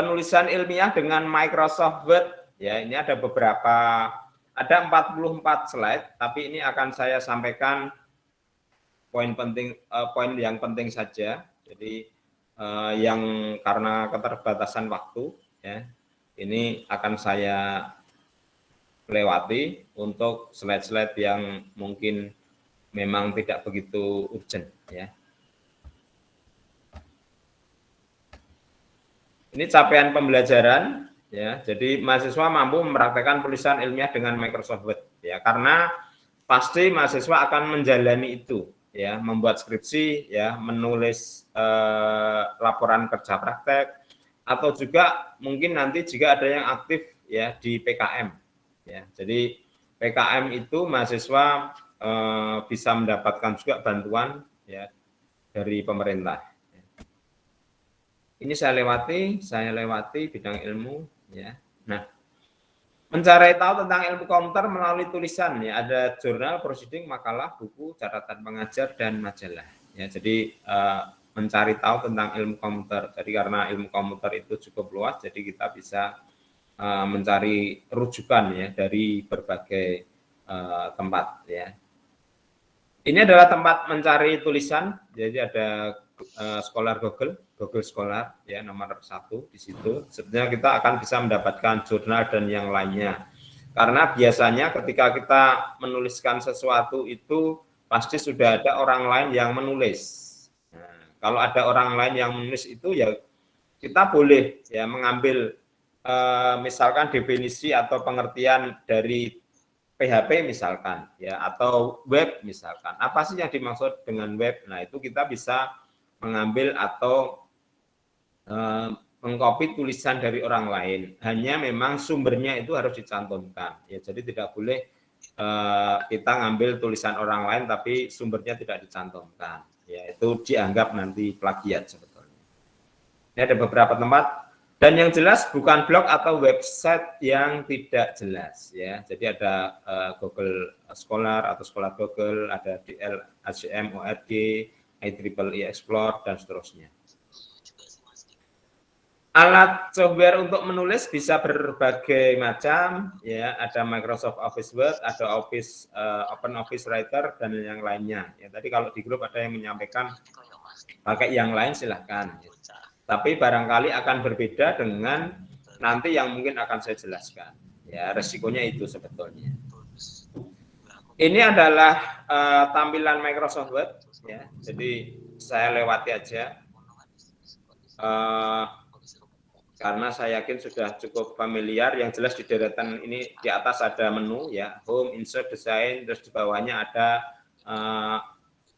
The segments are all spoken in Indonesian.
penulisan ilmiah dengan Microsoft Word. Ya, ini ada 44 slide, tapi ini akan saya sampaikan poin yang penting saja. Jadi yang karena keterbatasan waktu, ya, ini akan saya lewati untuk slide-slide yang mungkin memang tidak begitu urgent, ya. Ini capaian pembelajaran, ya. Jadi mahasiswa mampu mempraktekkan tulisan ilmiah dengan Microsoft Word, ya, karena pasti mahasiswa akan menjalani itu, ya, membuat skripsi, ya, menulis laporan kerja praktek, atau juga mungkin nanti jika ada yang aktif, ya, di PKM, ya. Jadi PKM itu mahasiswa bisa mendapatkan juga bantuan, ya, dari pemerintah. Ini saya lewati bidang ilmu, ya. Nah, mencari tahu tentang ilmu komputer melalui tulisan, ya, ada jurnal, proceeding, makalah, buku, catatan pengajar, dan majalah, ya. Jadi mencari tahu tentang ilmu komputer. Jadi karena ilmu komputer itu cukup luas, jadi kita bisa mencari rujukan, ya, dari berbagai tempat, ya. Ini adalah tempat mencari tulisan, jadi ada Scholar Google Scholar, ya, nomor 1 di situ. Sebenarnya kita akan bisa mendapatkan jurnal dan yang lainnya. Karena biasanya ketika kita menuliskan sesuatu itu pasti sudah ada orang lain yang menulis. Nah, kalau ada orang lain yang menulis itu, ya kita boleh, ya, mengambil misalkan definisi atau pengertian dari PHP misalkan, ya, atau web misalkan. Apa sih yang dimaksud dengan web? Nah, itu kita bisa mengambil atau mengcopy tulisan dari orang lain. Hanya memang sumbernya itu harus dicantumkan, ya. Jadi tidak boleh kita ngambil tulisan orang lain tapi sumbernya tidak dicantumkan, ya. Itu dianggap nanti plagiat sebetulnya. Ini ada beberapa tempat. Dan yang jelas bukan blog atau website yang tidak jelas, ya. Jadi ada Google Scholar atau Scholar Google, ada DL, ACM, ORG, IEEE Explore, dan seterusnya. Alat software untuk menulis bisa berbagai macam, ya. Ada Microsoft Office Word, ada Office Open Office Writer, dan yang lainnya. Ya, tadi kalau di grup ada yang menyampaikan pakai yang lain, silahkan. Tapi barangkali akan berbeda dengan nanti yang mungkin akan saya jelaskan. Ya, resikonya itu sebetulnya. Ini adalah tampilan Microsoft Word, ya. Jadi saya lewati aja karena saya yakin sudah cukup familiar. Yang jelas di deretan ini di atas ada menu, ya, Home, Insert, Design, terus di bawahnya ada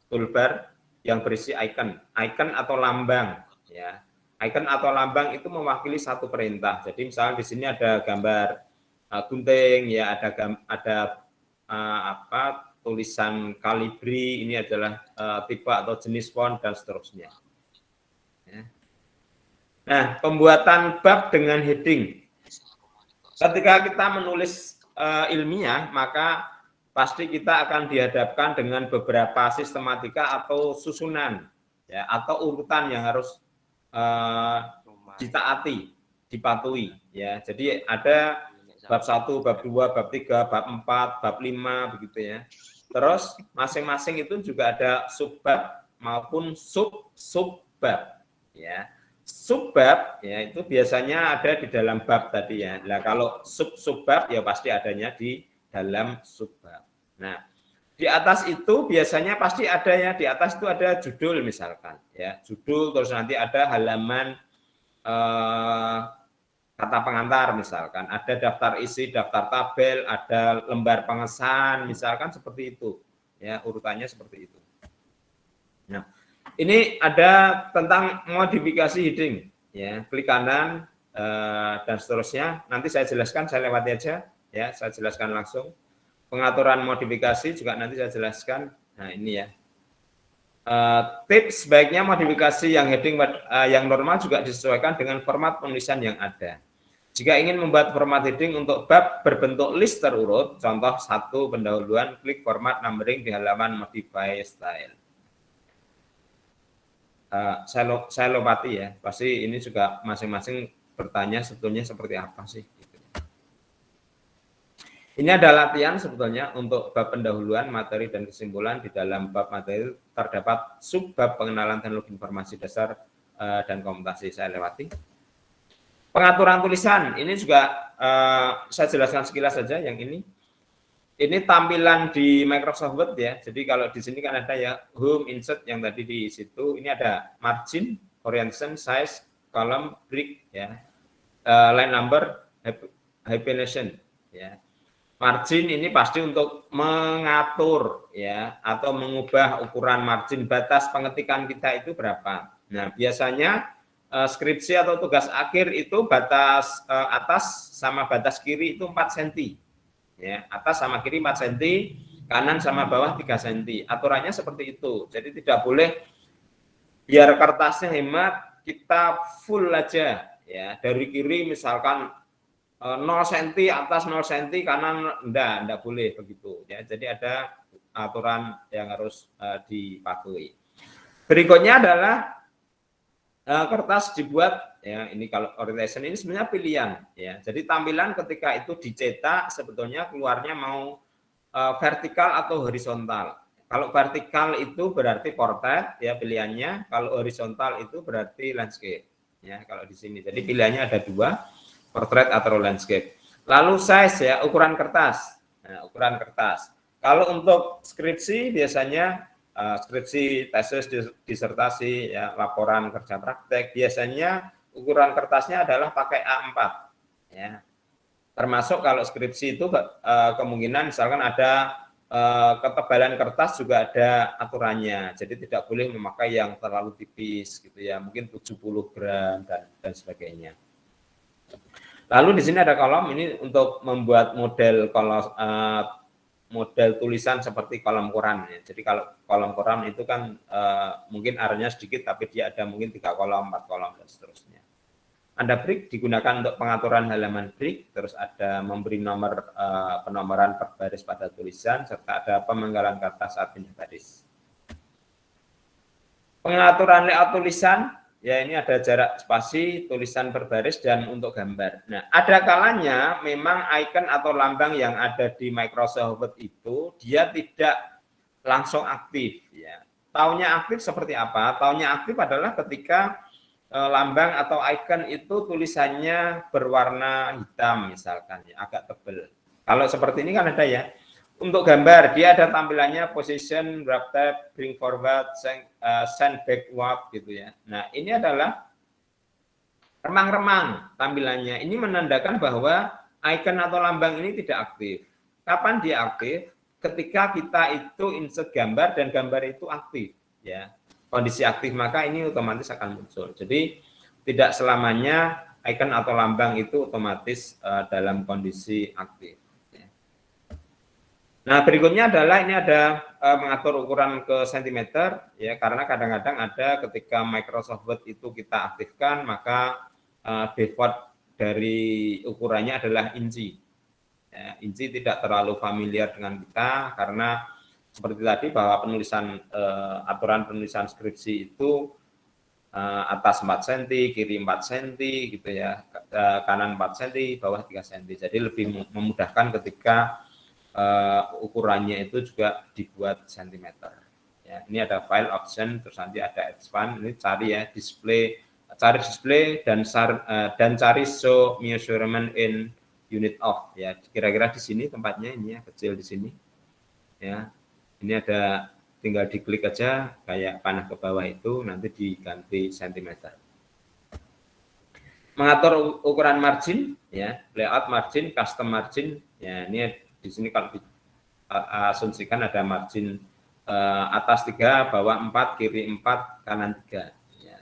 toolbar yang berisi icon atau lambang, ya. Icon atau lambang itu mewakili satu perintah. Jadi misalnya di sini ada gambar gunting, ya, ada tulisan kalibri, ini adalah tipe atau jenis font, dan seterusnya. Ya. Nah, pembuatan bab dengan heading. Ketika kita menulis ilmiah, maka pasti kita akan dihadapkan dengan beberapa sistematika atau susunan, ya, atau urutan yang harus ditaati, dipatuhi, ya. Jadi ada bab 1, bab 2, bab 3, bab 4, bab 5, begitu, ya. Terus masing-masing itu juga ada subbab maupun subbab, ya. Subbab, ya, itu biasanya ada di dalam bab tadi, ya. Nah, kalau subbab, ya pasti adanya di dalam subbab. Nah, di atas itu biasanya pasti ada, ya, di atas itu ada judul misalkan, ya, judul, terus nanti ada halaman kata pengantar misalkan, ada daftar isi, daftar tabel, ada lembar pengesahan misalkan, seperti itu, ya, urutannya seperti itu. Nah, ini ada tentang modifikasi heading, ya, klik kanan dan seterusnya. Nanti saya jelaskan, saya lewati aja, ya, saya jelaskan langsung. Pengaturan modifikasi juga nanti saya jelaskan. Nah, ini, ya. Tips sebaiknya modifikasi yang heading yang normal juga disesuaikan dengan format penulisan yang ada. Jika ingin membuat format heading untuk bab berbentuk list terurut, contoh 1 pendahuluan, klik format numbering di halaman modify style. Saya lewati, ya, pasti ini juga masing-masing bertanya sebetulnya seperti apa sih. Gitu. Ini ada latihan sebetulnya untuk bab pendahuluan, materi, dan kesimpulan. Di dalam bab materi terdapat subbab pengenalan teknologi informasi dasar dan komunikasi. Saya lewati. Pengaturan tulisan, ini juga saya jelaskan sekilas saja yang ini. Ini tampilan di Microsoft Word ya. Jadi kalau di sini kan ada ya home, insert yang tadi di situ. Ini ada margin, orientation, size, column, break ya. Line number, hyphenation ya. Margin ini pasti untuk mengatur ya atau mengubah ukuran margin, batas pengetikan kita itu berapa. Nah, biasanya skripsi atau tugas akhir itu batas atas sama batas kiri itu 4 cm. Ya, atas sama kiri 4 cm, kanan sama bawah 3 cm. Aturannya seperti itu. Jadi tidak boleh biar kertasnya hemat kita full aja ya. Dari kiri misalkan 0 cm atas 0 cm kanan enggak boleh begitu ya. Jadi ada aturan yang harus dipatuhi. Berikutnya adalah kertas dibuat ya, ini kalau orientation ini sebenarnya pilihan ya. Jadi tampilan ketika itu dicetak sebetulnya keluarnya mau vertikal atau horizontal. Kalau vertikal itu berarti portrait ya pilihannya, kalau horizontal itu berarti landscape ya kalau di sini. Jadi pilihannya ada dua, portrait atau landscape. Lalu size ya, ukuran kertas. Nah, ukuran kertas. Kalau untuk skripsi biasanya skripsi, tesis, disertasi, ya, laporan kerja praktek, biasanya ukuran kertasnya adalah pakai A4. Ya. Termasuk kalau skripsi itu kemungkinan misalkan ada ketebalan kertas juga ada aturannya. Jadi tidak boleh memakai yang terlalu tipis gitu ya, mungkin 70 gram dan sebagainya. Lalu di sini ada kolom ini untuk membuat model model tulisan seperti kolom koran ya. Jadi kalau kolom koran itu kan mungkin arahnya sedikit tapi dia ada mungkin 3 kolom, 4 kolom dan seterusnya. Ada break digunakan untuk pengaturan halaman break, terus ada memberi nomor penomoran per baris pada tulisan serta ada pemenggalan kertas saat pindah baris. Pengaturan layout tulisan ya, ini ada jarak spasi, tulisan berbaris, dan untuk gambar. Nah, ada kalanya memang icon atau lambang yang ada di Microsoft Word itu dia tidak langsung aktif. Ya. Taunya aktif seperti apa? Taunya aktif adalah ketika lambang atau icon itu tulisannya berwarna hitam misalkan, ya, agak tebal. Kalau seperti ini kan ada ya. Untuk gambar, dia ada tampilannya position, wrap tab, bring forward, send backward gitu ya. Nah, ini adalah remang-remang tampilannya. Ini menandakan bahwa icon atau lambang ini tidak aktif. Kapan dia aktif? Ketika kita itu insert gambar dan gambar itu aktif ya. Kondisi aktif maka ini otomatis akan muncul. Jadi tidak selamanya icon atau lambang itu otomatis dalam kondisi aktif. Nah, berikutnya adalah ini ada mengatur ukuran ke sentimeter ya, karena kadang-kadang ada ketika Microsoft Word itu kita aktifkan maka default dari ukurannya adalah inci. Ya, inci tidak terlalu familiar dengan kita karena seperti tadi bahwa penulisan aturan penulisan skripsi itu atas 4 cm, kiri 4 cm gitu ya, kanan 4 cm, bawah 3 cm. Jadi lebih memudahkan ketika ukurannya itu juga dibuat sentimeter. Ya, ini ada file option, terus nanti ada expand. Ini cari ya display dan cari show measurement in unit of. Ya, kira-kira di sini tempatnya ini ya, kecil di sini. Ya, ini ada tinggal diklik aja kayak panah ke bawah itu nanti diganti sentimeter. Mengatur ukuran margin ya, layout margin, custom margin. Ya, ini di sini kalau asumsikan ada margin atas 3, bawah 4, kiri 4, kanan 3. Ya.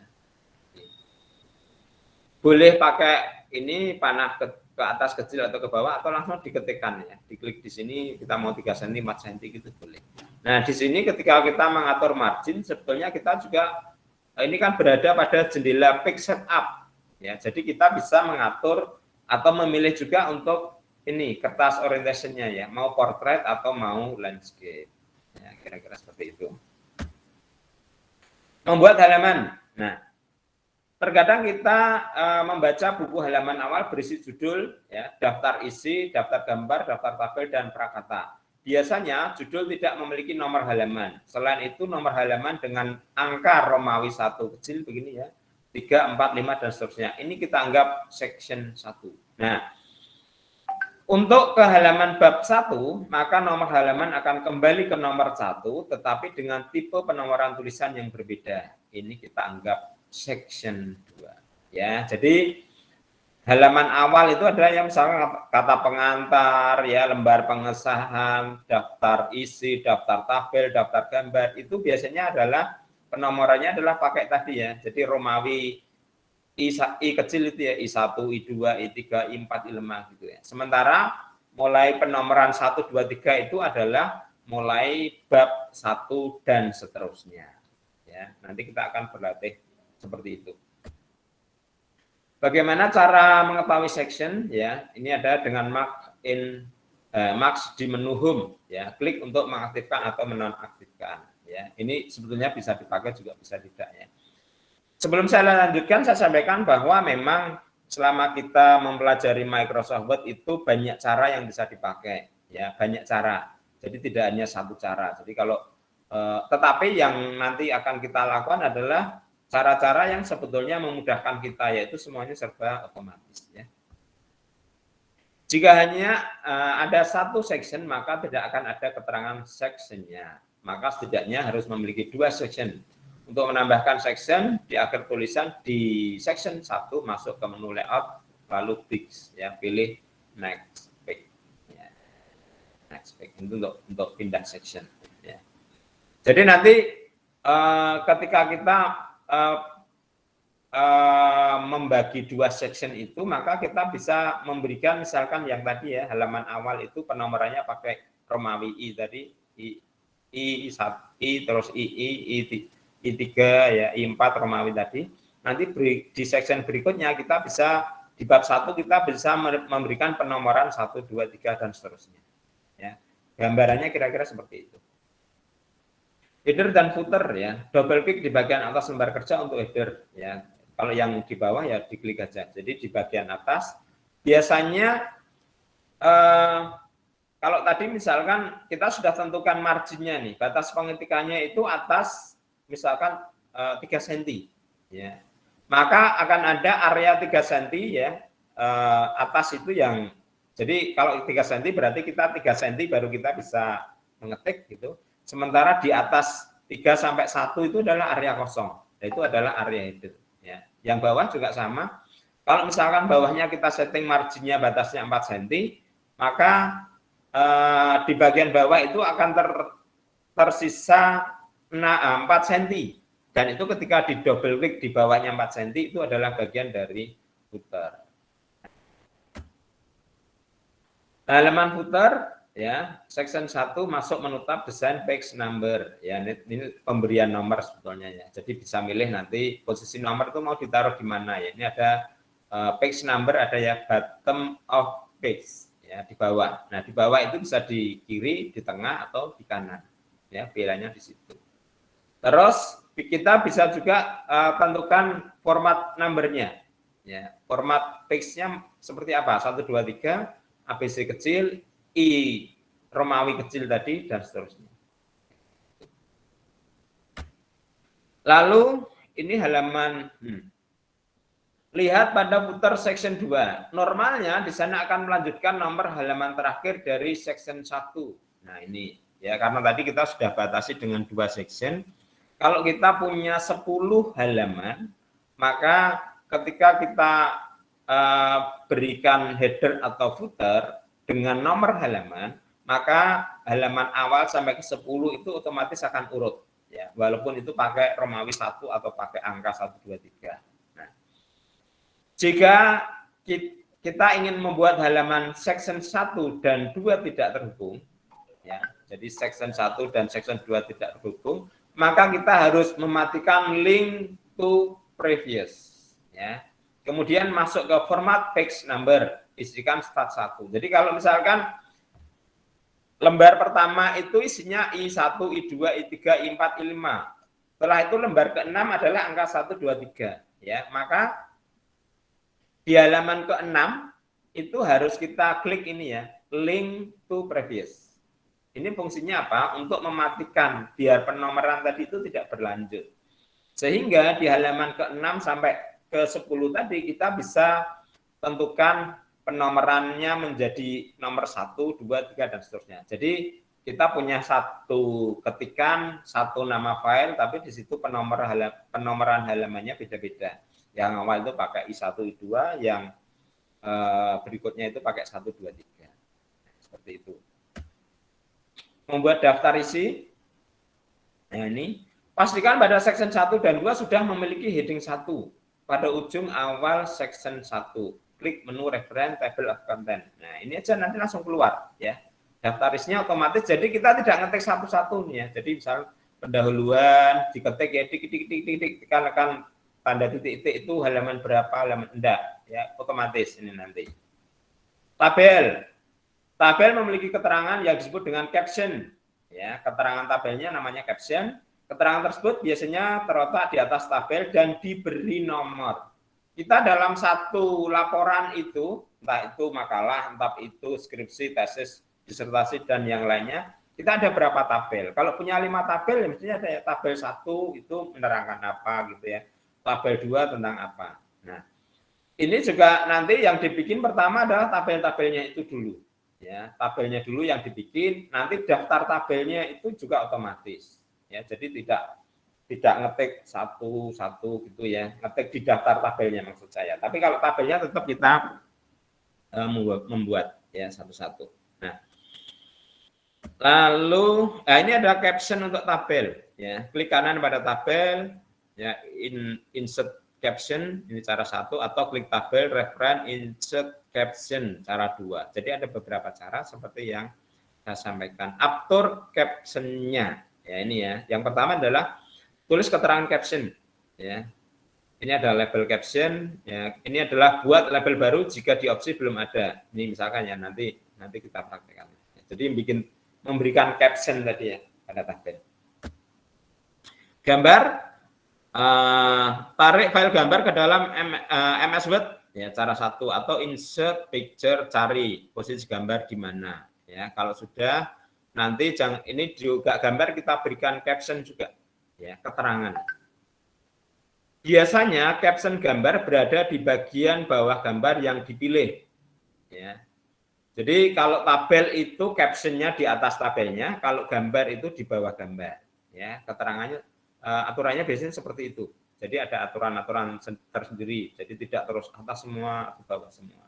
Boleh pakai ini panah ke atas kecil atau ke bawah atau langsung diketikkan ya. Diklik di sini kita mau 3 cm, 4 cm gitu boleh. Nah, di sini ketika kita mengatur margin sebetulnya kita juga ini kan berada pada jendela pick setup ya. Jadi kita bisa mengatur atau memilih juga untuk ini kertas orientationnya ya, mau portrait atau mau landscape. Ya, kira-kira seperti itu. Membuat halaman. Nah, terkadang kita membaca buku halaman awal berisi judul, ya, daftar isi, daftar gambar, daftar tabel, dan prakata. Biasanya judul tidak memiliki nomor halaman. Selain itu nomor halaman dengan angka Romawi 1 kecil begini ya, 3, 4, 5 dan seterusnya. Ini kita anggap section 1. Nah, untuk ke halaman bab 1, maka nomor halaman akan kembali ke nomor 1 tetapi dengan tipe penomoran tulisan yang berbeda. Ini kita anggap section 2. Ya, jadi halaman awal itu adalah yang misalnya kata pengantar, ya, lembar pengesahan, daftar isi, daftar tabel, daftar gambar, itu biasanya adalah penomorannya adalah pakai tadi ya. Jadi Romawi I kecil itu ya, I1, I2, I3, I4, I5 gitu ya. Sementara mulai penomoran 1, 2, 3 itu adalah mulai bab 1 dan seterusnya. Ya, nanti kita akan berlatih seperti itu. Bagaimana cara mengetahui section? Ya, ini ada dengan marks di menu home. Ya, klik untuk mengaktifkan atau menonaktifkan. Ya, ini sebetulnya bisa dipakai juga bisa tidak ya. Sebelum saya lanjutkan, saya sampaikan bahwa memang selama kita mempelajari Microsoft Word itu banyak cara yang bisa dipakai. Ya, banyak cara. Jadi tidak hanya satu cara. Jadi kalau tetapi yang nanti akan kita lakukan adalah cara-cara yang sebetulnya memudahkan kita, yaitu semuanya serba otomatis. Ya. Jika hanya ada satu section, maka tidak akan ada keterangan sectionnya. Maka setidaknya harus memiliki 2 section. Untuk menambahkan section di akhir tulisan di section 1 masuk ke menu layout, lalu fix, ya, pilih next page. Ya. Next page itu untuk pindah section. Ya. Jadi nanti ketika kita membagi 2 section itu, maka kita bisa memberikan misalkan yang tadi ya, halaman awal itu penomorannya pakai Romawi I tadi, I1, I terus I3 ya, I4 Romawi tadi. Nanti di section berikutnya kita bisa di bab 1 kita bisa memberikan penomoran 1, 2, 3 dan seterusnya. Ya. Gambarannya kira-kira seperti itu. Header dan footer ya, double klik di bagian atas lembar kerja untuk header ya. Kalau yang di bawah ya diklik aja. Jadi di bagian atas biasanya kalau tadi misalkan kita sudah tentukan marginnya nih, batas pengetikannya itu atas misalkan 3 cm ya. Maka akan ada area 3 cm ya, atas itu yang, jadi kalau 3 cm berarti kita 3 cm baru kita bisa mengetik gitu. Sementara di atas 3 sampai 1 itu adalah area kosong. Nah, itu adalah area header. Ya. Yang bawah juga sama. Kalau misalkan bawahnya kita setting marginnya batasnya 4 cm, maka di bagian bawah itu akan tersisa 4 cm. Dan itu ketika di double klik di bawahnya 4 cm itu adalah bagian dari footer. Halaman footer ya, section 1 masuk menu tab desain page number ya, ini pemberian nomor sebetulnya ya. Jadi bisa milih nanti posisi nomor itu mau ditaruh di mana ya. Ini ada page number, ada ya bottom of page ya, di bawah. Nah, di bawah itu bisa di kiri, di tengah atau di kanan. Ya, pilihannya di situ. Terus kita bisa juga tentukan format numbernya. Ya, format page-nya seperti apa? 1, 2, 3, ABC kecil, I Romawi kecil tadi dan seterusnya. Lalu ini halaman lihat pada footer section 2. Normalnya di sana akan melanjutkan nomor halaman terakhir dari section 1. Nah, ini ya, karena tadi kita sudah batasi dengan 2 section. Kalau kita punya 10 halaman, maka ketika kita berikan header atau footer dengan nomor halaman, maka halaman awal sampai ke 10 itu otomatis akan urut ya, walaupun itu pakai Romawi 1 atau pakai angka 1, 2, 3. Nah, jika kita ingin membuat halaman section 1 dan 2 tidak terhubung ya, jadi section 1 dan section 2 tidak terhubung, maka kita harus mematikan link to previous ya. Kemudian masuk ke format page number, isikan start 1. Jadi kalau misalkan lembar pertama itu isinya I1, I2, I3, I4, I5. Setelah itu lembar ke-6 adalah angka 1, 2, 3. ya, maka di halaman ke-6 itu harus kita klik ini ya, link to previous. Ini fungsinya apa? Untuk mematikan biar penomoran tadi itu tidak berlanjut. Sehingga di halaman ke-6 sampai ke-10 tadi kita bisa tentukan penomorannya menjadi nomor 1, 2, 3 dan seterusnya. Jadi kita punya satu ketikan, satu nama file, tapi di situ penomoran halamannya beda-beda. Yang awal itu pakai I1, I2, yang berikutnya itu pakai 1, 2, 3. Seperti itu. Membuat daftar isi. Nah ini, pastikan pada section 1 dan 2 sudah memiliki heading 1 pada ujung awal section 1. Klik menu reference table of content. Nah, ini aja nanti langsung keluar ya. Daftar isinya otomatis, jadi kita tidak ngetik satu-satu nih ya. Jadi misal pendahuluan diketik ya tik tekan tanda titik itu halaman berapa, halaman enggak ya, otomatis ini nanti. Tabel memiliki keterangan yang disebut dengan caption ya. Keterangan tabelnya namanya caption. Keterangan tersebut biasanya terletak di atas tabel dan diberi nomor. Kita dalam satu laporan itu, entah itu makalah, entah itu skripsi, tesis, disertasi dan yang lainnya, kita ada berapa tabel. Kalau punya 5 tabel, ya mestinya ada tabel 1 itu menerangkan apa gitu ya. Tabel 2 tentang apa. Nah, ini juga nanti yang dibikin pertama adalah tabel-tabelnya itu dulu. Ya, tabelnya dulu yang dibikin, nanti daftar tabelnya itu juga otomatis. Ya, jadi tidak ngetik satu-satu gitu ya, ngetik di daftar tabelnya maksud saya. Tapi kalau tabelnya tetap kita membuat ya satu-satu. Nah, lalu ini ada caption untuk tabel ya. Klik kanan pada tabel ya, insert caption ini cara 1, atau klik tabel reference insert caption cara 2. Jadi ada beberapa cara seperti yang saya sampaikan. Atur captionnya ya, ini ya. Yang pertama adalah tulis keterangan caption ya. Ini ada label caption ya. Ini adalah buat label baru jika di opsi belum ada. Ini misalkan ya, nanti kita praktekkan. Jadi memberikan caption tadi ya pada tabel. Gambar, tarik file gambar ke dalam MS Word ya, cara 1, atau insert picture, cari posisi gambar di mana ya. Kalau sudah, nanti ini juga gambar kita berikan caption juga ya, keterangan. Biasanya caption gambar berada di bagian bawah gambar yang dipilih ya. Jadi kalau tabel itu captionnya di atas tabelnya, kalau gambar itu di bawah gambar ya. Keterangannya aturannya biasanya seperti itu. Jadi ada aturan-aturan tersendiri. Jadi tidak terus atas semua atau bawah semua.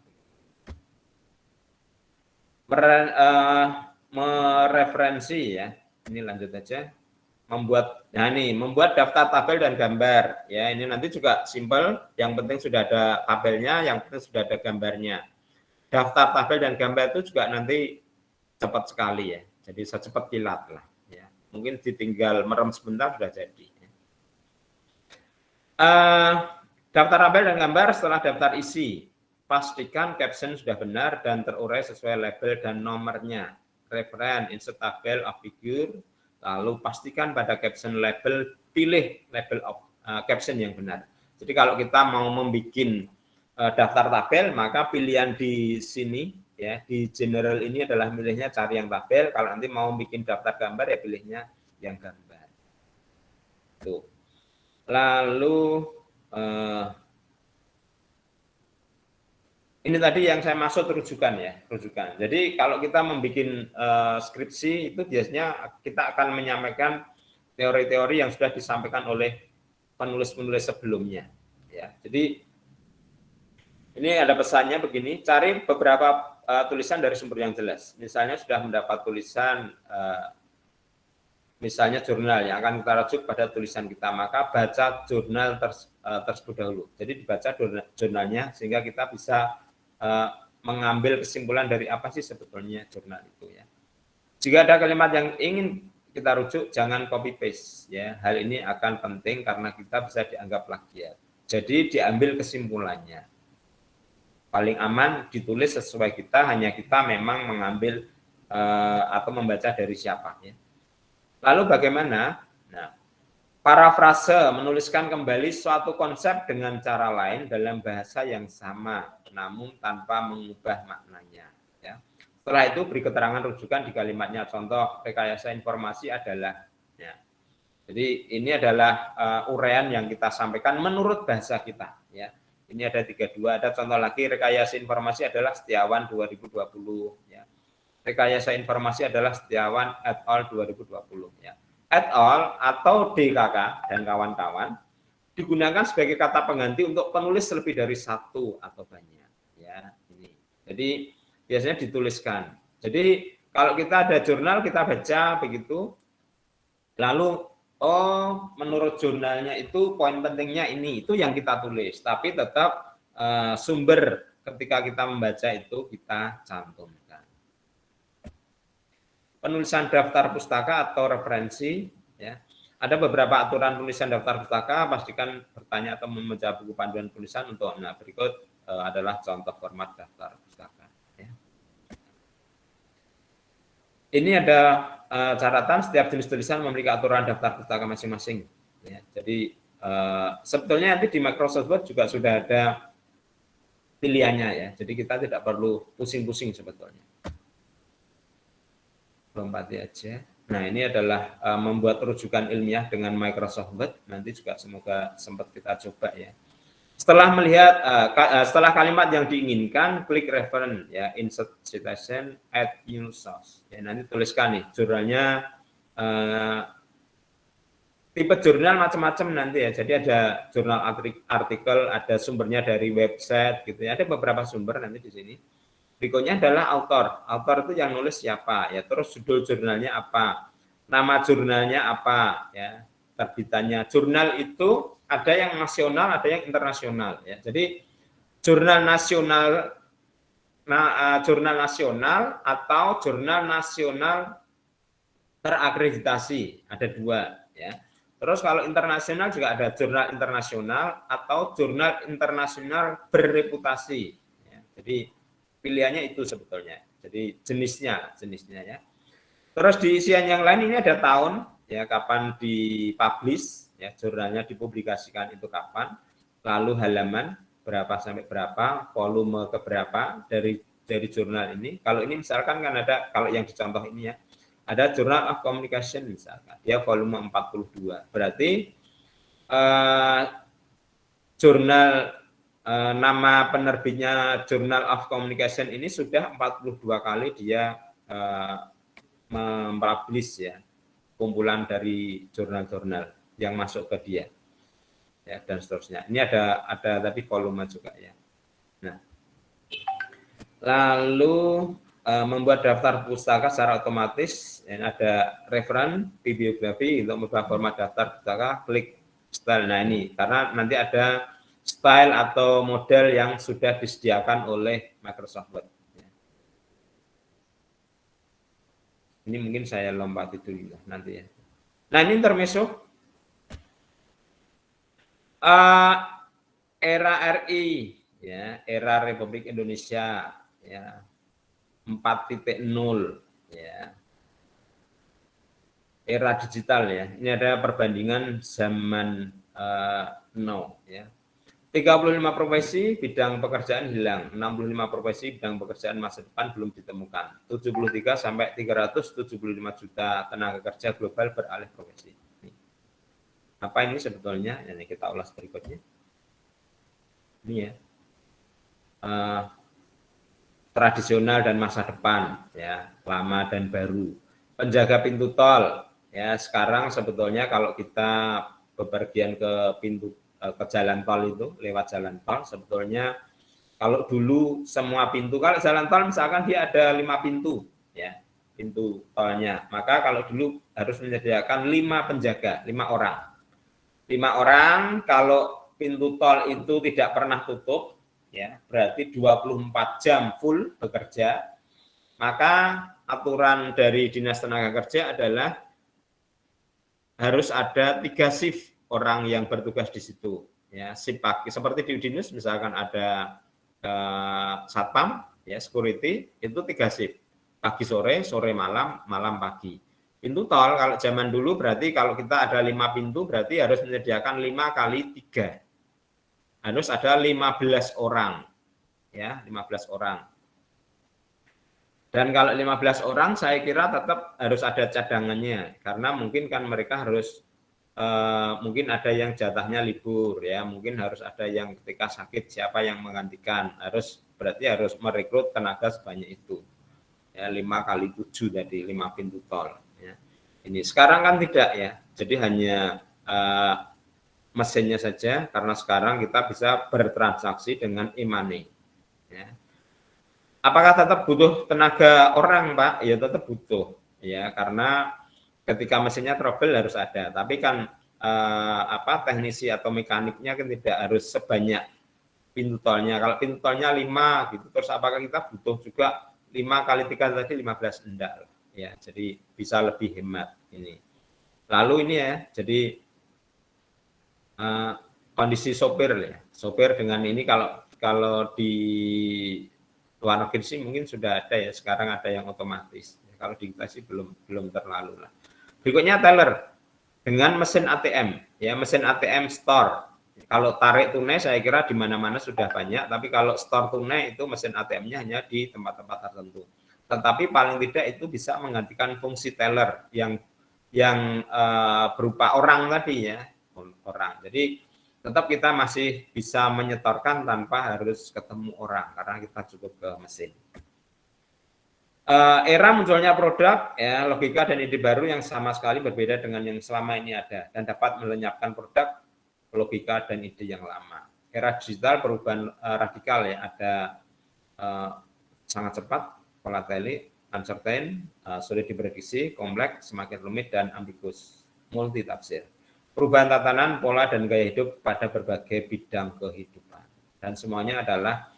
Mereferensi ya. Ini lanjut aja. Membuat daftar tabel dan gambar ya. Ini nanti juga simple, yang penting sudah ada tabelnya, yang penting sudah ada gambarnya. Daftar tabel dan gambar itu juga nanti cepat sekali ya, jadi secepat kilat lah ya. Mungkin ditinggal merem sebentar sudah jadi. Daftar tabel dan gambar setelah daftar isi, pastikan caption sudah benar dan terurai sesuai label dan nomornya. Reference insert tabel of figure. Lalu pastikan pada caption label, pilih label of caption yang benar. Jadi kalau kita mau membuat daftar tabel, maka pilihan di sini ya, di general ini adalah milihnya cari yang tabel. Kalau nanti mau bikin daftar gambar ya pilihnya yang gambar. Tuh. Lalu ini tadi yang saya maksud rujukan ya, rujukan. Jadi kalau kita membuat skripsi itu biasanya kita akan menyampaikan teori-teori yang sudah disampaikan oleh penulis-penulis sebelumnya. Ya, jadi ini ada pesannya begini: cari beberapa tulisan dari sumber yang jelas. Misalnya sudah mendapat tulisan, misalnya jurnal yang akan kita rujuk pada tulisan kita, maka baca jurnal tersebut dahulu. Jadi dibaca jurnalnya sehingga kita bisa mengambil kesimpulan dari apa sih sebetulnya jurnal itu ya. Jika ada kalimat yang ingin kita rujuk, jangan copy paste ya. Hal ini akan penting karena kita bisa dianggap plagiat. Jadi diambil kesimpulannya. Paling aman ditulis sesuai kita, hanya kita memang mengambil atau membaca dari siapa ya. Lalu bagaimana? Nah, Parafrase, menuliskan kembali suatu konsep dengan cara lain dalam bahasa yang sama, namun tanpa mengubah maknanya. Ya. Setelah itu beri keterangan rujukan di kalimatnya. Contoh rekayasa informasi adalah. Ya. Jadi ini adalah uraian yang kita sampaikan menurut bahasa kita. Ya. Ini ada 32. Ada contoh lagi, rekayasa informasi adalah Setiawan 2020. Ya. Rekayasa informasi adalah Setiawan et al. 2020. Ya. Et al. Atau DKK dan kawan-kawan digunakan sebagai kata pengganti untuk penulis lebih dari satu atau banyak. Ya, ini. Jadi biasanya dituliskan. Jadi kalau kita ada jurnal kita baca begitu, lalu oh menurut jurnalnya itu poin pentingnya ini, itu yang kita tulis. Tapi tetap sumber ketika kita membaca itu kita cantumkan. Penulisan daftar pustaka atau referensi, ya. Ada beberapa aturan tulisan daftar pustaka, pastikan bertanya atau membaca buku panduan tulisan untuk. Nah, berikut adalah contoh format daftar pustaka. Ya. Ini ada catatan, setiap jenis tulisan memiliki aturan daftar pustaka masing-masing. Ya, jadi sebetulnya nanti di Microsoft Word juga sudah ada pilihannya ya. Jadi kita tidak perlu pusing-pusing sebetulnya. Lompati aja. Nah, ini adalah membuat rujukan ilmiah dengan Microsoft Word. Nanti juga semoga sempat kita coba ya. Setelah melihat setelah kalimat yang diinginkan, klik reference ya, insert citation, add new source. Ya, nanti tuliskan nih jurnalnya, tipe jurnal macam-macam nanti ya. Jadi ada jurnal artikel, ada sumbernya dari website gitu ya. Ada beberapa sumber nanti di sini. Berikutnya adalah author. Author itu yang nulis siapa ya, terus judul jurnalnya apa, nama jurnalnya apa ya, terbitannya. Jurnal itu ada yang nasional, ada yang internasional ya. Jadi jurnal nasional atau jurnal nasional terakreditasi, ada dua ya. Terus kalau internasional juga ada jurnal internasional atau jurnal internasional berreputasi ya. Jadi pilihannya itu sebetulnya. Jadi jenisnya ya. Terus di isian yang lain ini ada tahun ya, kapan dipublish ya, jurnalnya dipublikasikan itu kapan, lalu halaman berapa sampai berapa, volume ke berapa dari jurnal ini. Kalau ini misalkan kan ada, kalau yang dicontoh ini ya, ada Journal of Communication misalkan, dia volume 42. Berarti jurnal nama penerbitnya Journal of Communication ini sudah 42 kali dia mempublish ya, kumpulan dari jurnal-jurnal yang masuk ke dia ya, dan seterusnya. Ini ada tadi volume juga ya. Nah, lalu membuat daftar pustaka secara otomatis ya, ada reference bibliografi untuk membuat format daftar pustaka, klik style. Nah, ini karena nanti ada style atau model yang sudah disediakan oleh Microsoft Word. Ini mungkin saya lompati dulu nanti ya. Nah, ini intermezzo. Era RI ya, era Republik Indonesia ya, 4.0 ya. Era digital ya. Ini ada perbandingan zaman now ya. 35 profesi bidang pekerjaan hilang, 65 profesi bidang pekerjaan masa depan belum ditemukan, 73 sampai 375 juta tenaga kerja global beralih profesi. Apa ini sebetulnya? Ini kita ulas berikutnya. Ini ya, tradisional dan masa depan, ya, lama dan baru. Penjaga pintu tol, ya, sekarang sebetulnya kalau kita bepergian ke jalan tol itu, lewat jalan tol, sebetulnya kalau dulu semua pintu, kalau jalan tol misalkan dia ada 5 pintu ya, pintu tolnya, maka kalau dulu harus menyediakan 5 penjaga, 5 orang. Kalau pintu tol itu tidak pernah tutup ya, berarti 24 jam full bekerja, maka aturan dari Dinas Tenaga Kerja adalah harus ada 3 shift orang yang bertugas di situ ya, shift pagi seperti di Udinus misalkan ada satpam ya, security itu 3 shift, pagi sore, sore malam, malam pagi. Pintu tol kalau zaman dulu berarti kalau kita ada 5 pintu berarti harus menyediakan 5 kali 3. Harus ada 15 orang. Ya, 15 orang. Dan kalau 15 orang saya kira tetap harus ada cadangannya karena mungkin kan mereka harus mungkin ada yang jatahnya libur ya, mungkin harus ada yang ketika sakit siapa yang menggantikan, berarti harus merekrut tenaga sebanyak itu. Ya 5 kali 7 tadi 5 pintu tol ya. Ini sekarang kan tidak ya. Jadi hanya mesinnya saja karena sekarang kita bisa bertransaksi dengan e-money ya. Apakah tetap butuh tenaga orang, Pak? Ya tetap butuh, ya karena ketika mesinnya trouble harus ada. Tapi kan teknisi atau mekaniknya kan tidak harus sebanyak pintu tolnya. Kalau pintu tolnya 5 gitu, terus apakah kita butuh juga 5 kali 3 tadi 15 enggak, ya. Jadi bisa lebih hemat ini. Lalu ini ya, jadi kondisi sopir ya. Sopir dengan ini kalau di luar negeri sih mungkin sudah ada ya, sekarang ada yang otomatis. Kalau di kita sih belum terlalu lah. Berikutnya teller dengan mesin ATM, ya mesin ATM store. Kalau tarik tunai saya kira di mana-mana sudah banyak, tapi kalau store tunai itu mesin ATM-nya hanya di tempat-tempat tertentu. Tetapi paling tidak itu bisa menggantikan fungsi teller yang berupa orang tadi ya, orang. Jadi tetap kita masih bisa menyetorkan tanpa harus ketemu orang karena kita cukup ke mesin. Era munculnya produk ya, logika dan ide baru yang sama sekali berbeda dengan yang selama ini ada dan dapat melenyapkan produk, logika dan ide yang lama. Era digital perubahan radikal ya, ada sangat cepat, volatile, uncertain, sulit diprediksi, kompleks, semakin rumit dan ambigus, multitafsir. Perubahan tatanan, pola, dan gaya hidup pada berbagai bidang kehidupan. Dan semuanya adalah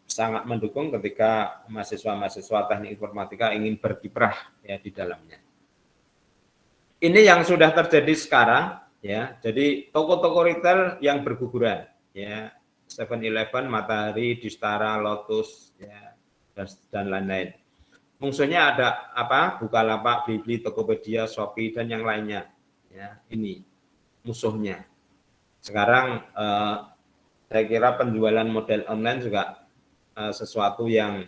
sangat mendukung ketika mahasiswa-mahasiswa teknik informatika ingin berkiprah ya di dalamnya. Ini yang sudah terjadi sekarang ya. Jadi toko-toko retail yang berguguran ya, 7-Eleven, Matahari, Distara, Lotus ya, dan lain-lain. Musuhnya ada apa? Bukalapak, Blibli, Tokopedia, Shopee dan yang lainnya. Ya, ini musuhnya. Sekarang saya kira penjualan model online juga sesuatu yang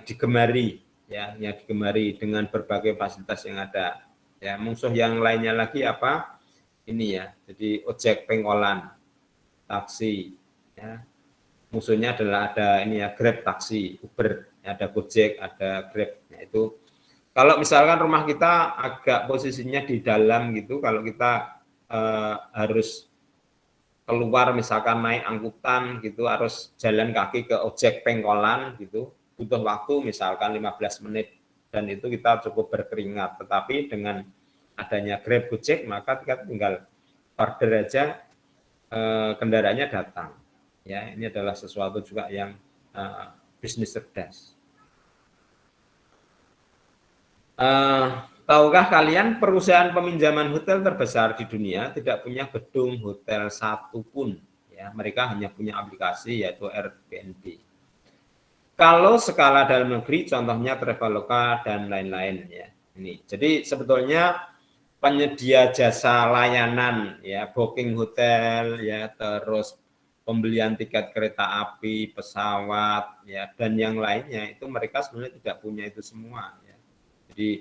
digemari ya, yang digemari dengan berbagai fasilitas yang ada. Ya, musuh yang lainnya lagi apa? Ini ya. Jadi ojek pengkolan, taksi ya. Musuhnya adalah ada ini ya, Grab taksi, Uber, ada Gojek, ada Grab. Nah, itu kalau misalkan rumah kita agak posisinya di dalam gitu, kalau kita harus keluar misalkan naik angkutan gitu, harus jalan kaki ke ojek pengkolan gitu, butuh waktu misalkan 15 menit dan itu kita cukup berkeringat. Tetapi dengan adanya Grab, Gojek, maka kita tinggal order aja, kendaraannya datang. Ya, ini adalah sesuatu juga yang bisnis cerdas. Tahukah kalian perusahaan peminjaman hotel terbesar di dunia tidak punya gedung hotel satupun ya, mereka hanya punya aplikasi yaitu Airbnb. Kalau skala dalam negeri contohnya Traveloka dan lain-lain ya. Ini. Jadi sebetulnya penyedia jasa layanan ya, booking hotel ya, terus pembelian tiket kereta api, pesawat ya, dan yang lainnya itu mereka sebenarnya tidak punya itu semua ya. Jadi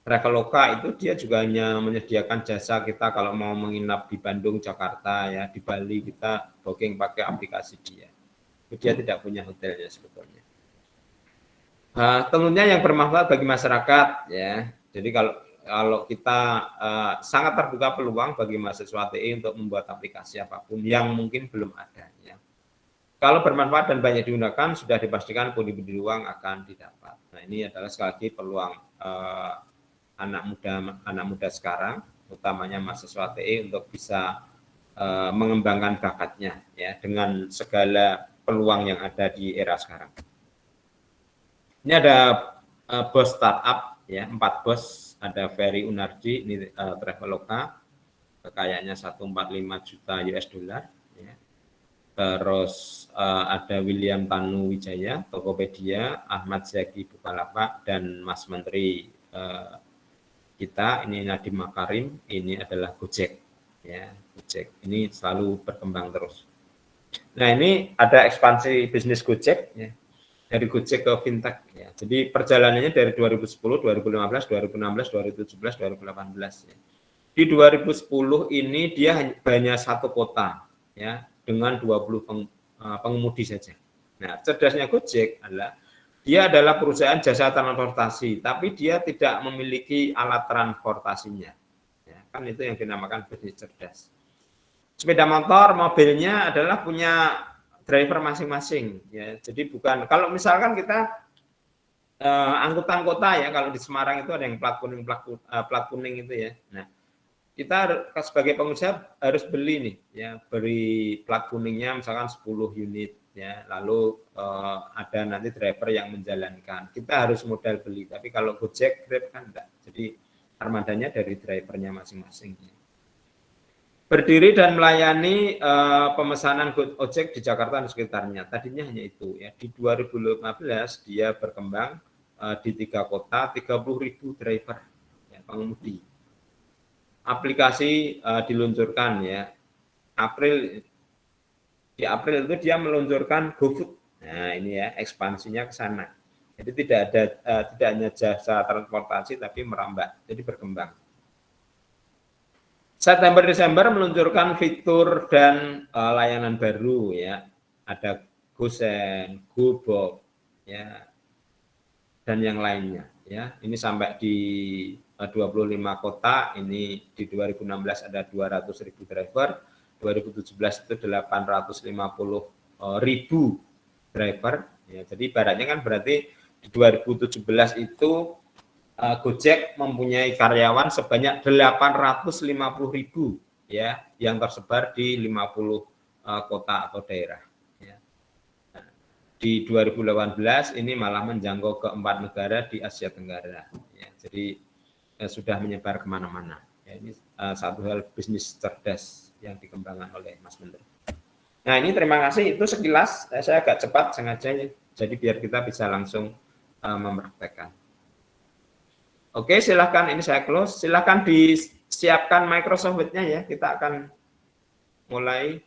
Traveloka itu dia juga hanya menyediakan jasa kita kalau mau menginap di Bandung, Jakarta ya, di Bali kita booking pakai aplikasi dia. Dia tidak punya hotelnya sebetulnya. Tentunya yang bermanfaat bagi masyarakat ya. Jadi kalau kita sangat terbuka peluang bagi mahasiswa TI untuk membuat aplikasi apapun yang mungkin belum ada ya. Kalau bermanfaat dan banyak digunakan, sudah dipastikan pundi-pundi uang akan didapat. Nah, ini adalah sekali lagi peluang anak muda sekarang, utamanya mahasiswa TI untuk bisa mengembangkan bakatnya ya dengan segala peluang yang ada di era sekarang. Ini ada bos startup ya, 4 bos, ada Ferry Unardi, ini Traveloka, kekayaannya 145 juta US dollar. Ya. terus ada William Tanuwijaya, Tokopedia, Ahmad Zaki Bukalapak, dan Mas Menteri kita ini Nadiem Makarim, ini adalah Gojek, ya Gojek. Ini selalu berkembang terus. Nah ini ada ekspansi bisnis Gojek, ya, dari Gojek ke fintech. Ya. Jadi perjalanannya dari 2010, 2015, 2016, 2017, 2018. Ya. Di 2010 ini dia hanya satu kota, ya, dengan 20 pengemudi saja. Nah, cerdasnya Gojek adalah dia adalah perusahaan jasa transportasi, tapi dia tidak memiliki alat transportasinya. Ya, kan itu yang dinamakan bisnis cerdas. Sepeda motor, mobilnya adalah punya driver masing-masing. Ya, jadi bukan kalau misalkan kita angkutan kota ya, kalau di Semarang itu ada yang plat kuning itu ya. Nah, kita sebagai pengusaha harus beli nih, ya, beri plat kuningnya misalkan 10 unit. Ya, lalu ada nanti driver yang menjalankan. Kita harus modal beli, tapi kalau Gojek, Grab kan enggak. Jadi armadanya dari drivernya masing-masing. Berdiri dan melayani pemesanan ojek di Jakarta dan sekitarnya. Tadinya hanya itu. Ya. Di 2015 dia berkembang di 3 kota, 30.000 driver, ya, pengemudi. Aplikasi diluncurkan ya. Di April itu dia meluncurkan GoFood. Nah, ini ya ekspansinya ke sana. Jadi tidak hanya jasa transportasi tapi merambah. Jadi berkembang. September Desember meluncurkan fitur dan layanan baru ya. Ada GoSend, GoBox ya. Dan yang lainnya ya. Ini sampai di 25 kota, ini di 2016 ada 200.000 driver. 2017 itu 850.000 driver. Ya, jadi ibaratnya kan berarti di 2017 itu Gojek mempunyai karyawan sebanyak 850.000 ya, yang tersebar di 50 kota atau daerah. Ya. Nah, di 2018 ini malah menjangkau ke 4 negara di Asia Tenggara. Ya, jadi sudah menyebar kemana-mana. Ya, ini satu hal bisnis cerdas yang dikembangkan oleh Mas Menteri. Nah ini terima kasih, itu sekilas saya agak cepat sengaja ya, jadi biar kita bisa langsung mempraktekkan. Oke, silahkan ini saya close, silahkan disiapkan Microsoft Word-nya ya, kita akan mulai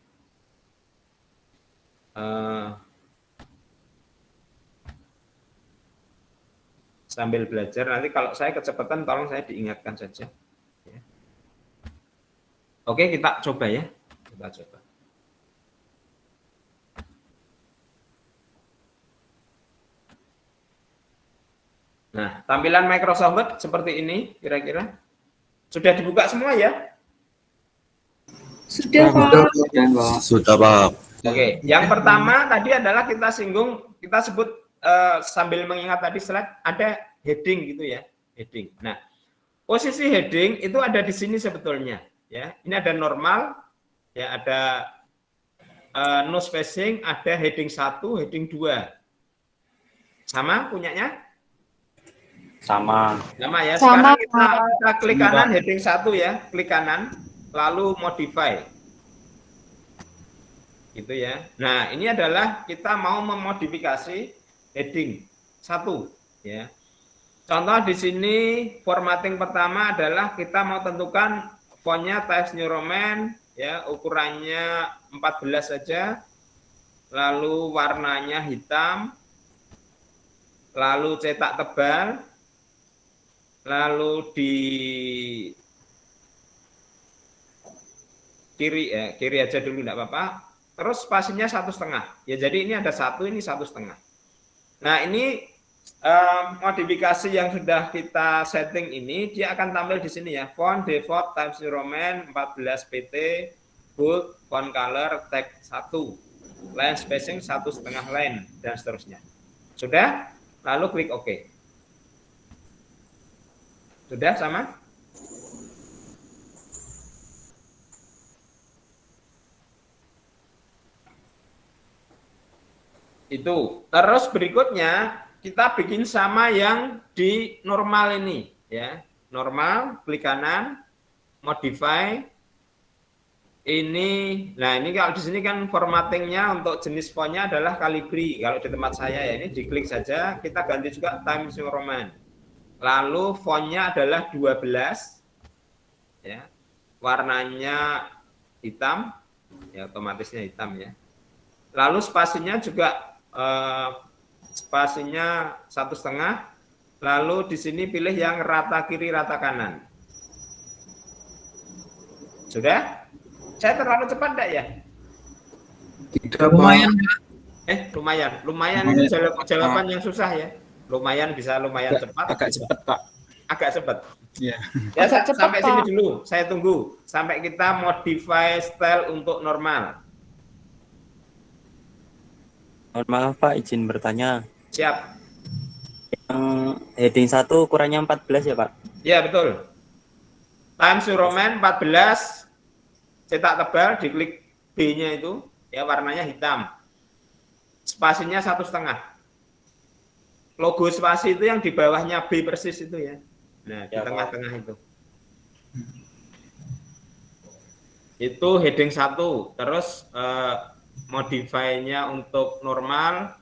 sambil belajar. Nanti kalau saya kecepatan tolong saya diingatkan saja. Oke, kita coba ya. Kita coba. Nah, tampilan Microsoft Word seperti ini kira-kira. Sudah dibuka semua ya? Sudah, Pak. Sudah, Pak. Oke, yang pertama tadi adalah kita singgung, kita sebut sambil mengingat tadi slide, ada heading gitu ya, heading. Nah, posisi heading itu ada di sini sebetulnya. Ya, ini ada normal, ya ada no spacing, ada heading 1, heading 2. Sama punyanya? Sama ya. Sekarang kita klik kanan heading 1 ya, klik kanan, lalu modify. Gitu ya. Nah, ini adalah kita mau memodifikasi heading 1 ya. Contoh di sini formatting pertama adalah kita mau tentukan fontnya Times New Roman ya, ukurannya 14 saja. Lalu warnanya hitam. Lalu cetak tebal. Lalu di kiri aja dulu enggak apa-apa. Terus spasinya 1,5. Ya jadi ini ada 1, ini 1,5. Nah, ini modifikasi yang sudah kita setting ini dia akan tampil di sini ya, font default Times New Roman 14 pt, bold, font color, text 1, line spacing 1,5 line dan seterusnya. Sudah? Lalu klik OK. Sudah sama? Itu. Terus berikutnya kita bikin sama yang di normal ini ya. Normal, klik kanan, modify. ini, nah ini kalau di sini kan formattingnya untuk jenis fontnya adalah Calibri. Kalau di tempat saya ya ini diklik saja, kita ganti juga Times New Roman. Lalu fontnya adalah 12, ya, warnanya hitam, ya otomatisnya hitam ya. Lalu spasinya juga spasinya 1,5. Lalu di sini pilih yang rata kiri rata kanan. Sudah? Saya terlalu cepat enggak ya? Tidak, Lumayan, Pak. Lumayan. Lumayan itu jawaban yang susah ya. Lumayan bisa lumayan cepat. Agak cepat, Pak. Agak cepat. Ya. Ya, Agak cepat, sampai sini Pak. dulu. Saya tunggu sampai kita modify style untuk normal. Mohon maaf Pak, izin bertanya. Siap. Yang heading 1 ukurannya 14 ya Pak? Ya, betul. Times New Roman 14 cetak tebal, diklik B-nya itu, ya warnanya hitam. Spasinya 1,5. Logo spasi itu yang di bawahnya B persis itu ya. Nah, di Ya, tengah-tengah itu. Itu heading 1. Terus modify-nya untuk normal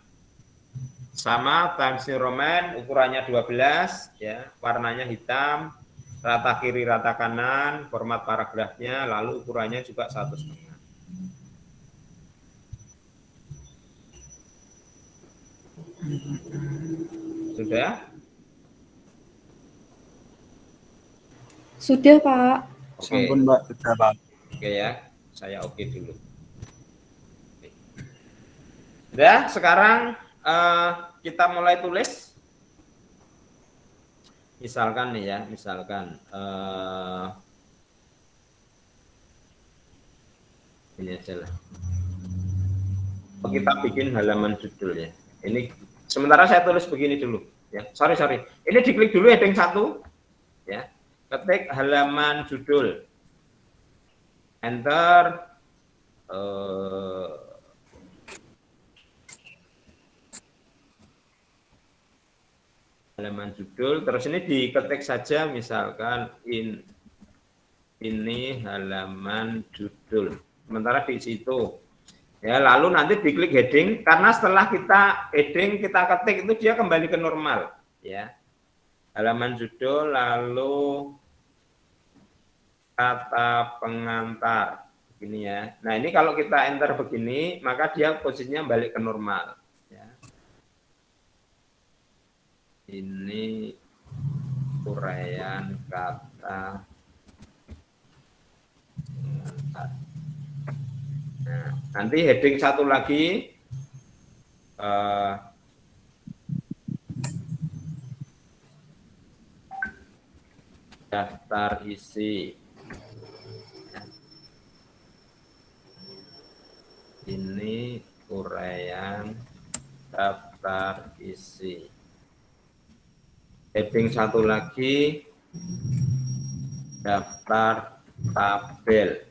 sama Times New Roman, ukurannya 12 ya, warnanya hitam, rata kiri rata kanan, format paragrafnya, lalu ukurannya juga 1,5. Sudah? Sudah, Pak. Oke. Sampun, Mbak. Sudah Pak. Oke ya, saya oke dulu. Oke. Udah, sekarang kita mulai tulis. Misalkan nih ya, misalkan ini aja lah. Kita bikin halaman judul ya. Ini sementara saya tulis begini dulu ya. Sorry. Ini diklik dulu heading 1 ya. Ketik halaman judul. Enter. Halaman judul, terus ini diketik saja misalkan ini halaman judul. Sementara di situ ya, lalu nanti diklik heading, karena setelah kita heading kita ketik itu dia kembali ke normal ya. Halaman judul, lalu kata pengantar begini ya. Nah, ini kalau kita enter begini maka dia posisinya balik ke normal ya. Ini uraian kata pengantar. Nah, nanti heading 1 lagi daftar isi. Ini uraian daftar isi. Heading 1 lagi daftar tabel.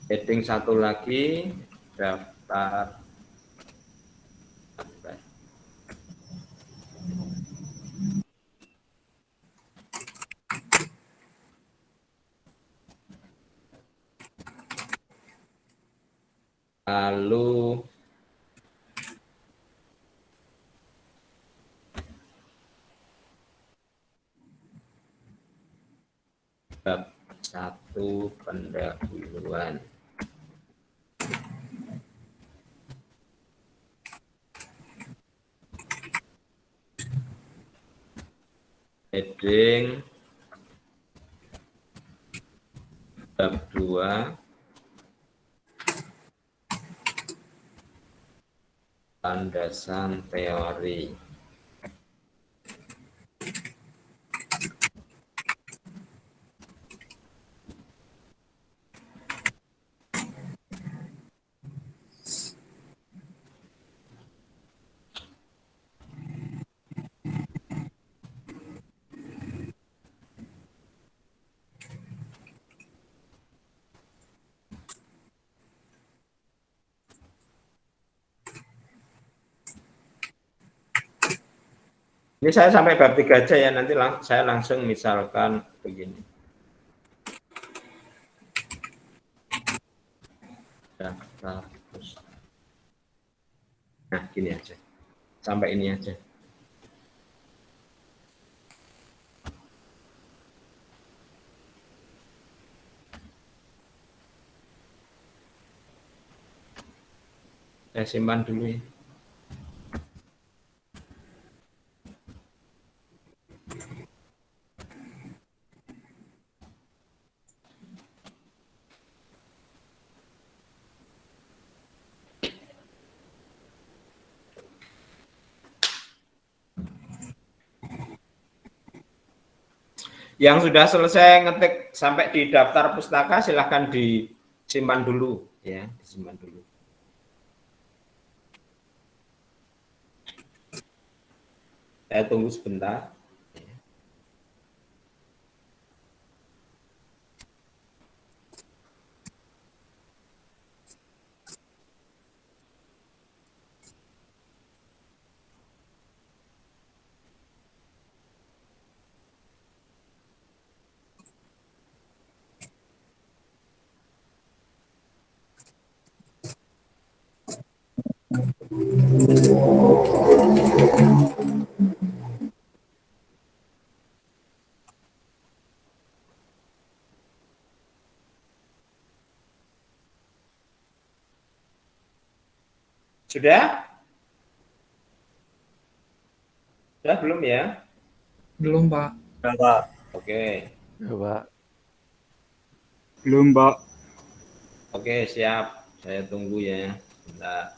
Heading 1 lagi daftar tabel. Lalu bab 1 pendahuluan. Heading bab 2 landasan teori. Ini saya sampai bab 3 aja ya, nanti saya langsung misalkan begini. Daftar pustaka. Nah, gini aja. Sampai ini aja. Saya simpan dulu ya. Yang sudah selesai ngetik sampai di daftar pustaka silahkan disimpan dulu ya, disimpan dulu. Saya tunggu sebentar. Sudah? Sudah belum ya? Belum, Pak. Pak. Oke. Ya, Pak. Belum, Pak. Oke, siap. Saya tunggu ya. Bentar.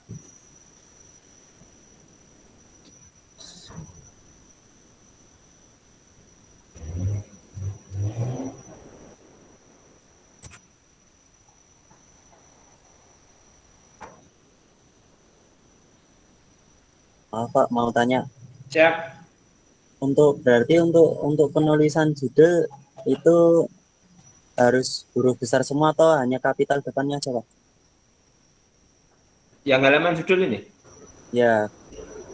Maaf Pak, mau tanya. Siap. Berarti untuk penulisan judul itu harus huruf besar semua atau hanya kapital depannya aja, Pak? Yang halaman judul ini? Ya,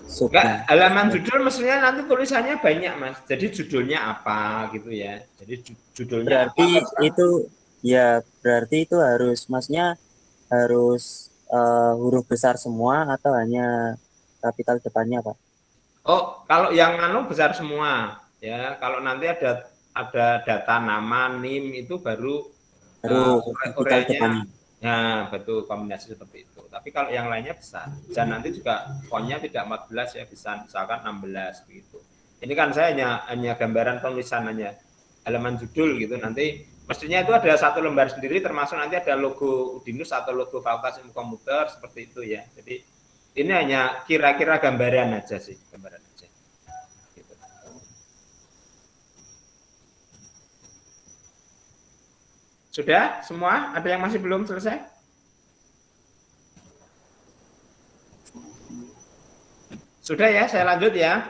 Enggak, halaman judul mestinya nanti tulisannya banyak, Mas. Jadi judulnya apa gitu ya. Jadi judulnya berarti apa? berarti itu harus maksudnya harus huruf besar semua atau hanya kapital depannya, Pak? Oh, kalau yang besar semua ya. Kalau nanti ada data nama, NIM itu baru kapital depannya. Ya, betul, kombinasi seperti itu. Tapi kalau yang lainnya besar. Dan nanti juga fontnya tidak 14 ya, bisa misalkan 16 begitu. Ini kan saya hanya gambaran penulisan hanya halaman judul gitu. Nanti mestinya itu ada satu lembar sendiri termasuk nanti ada logo Udinus atau logo Fakultas Ilmu Komputer seperti itu ya. Jadi ini hanya kira-kira gambaran aja sih, gambaran aja. Gitu. Sudah semua? Ada yang masih belum selesai? Sudah ya, saya lanjut ya.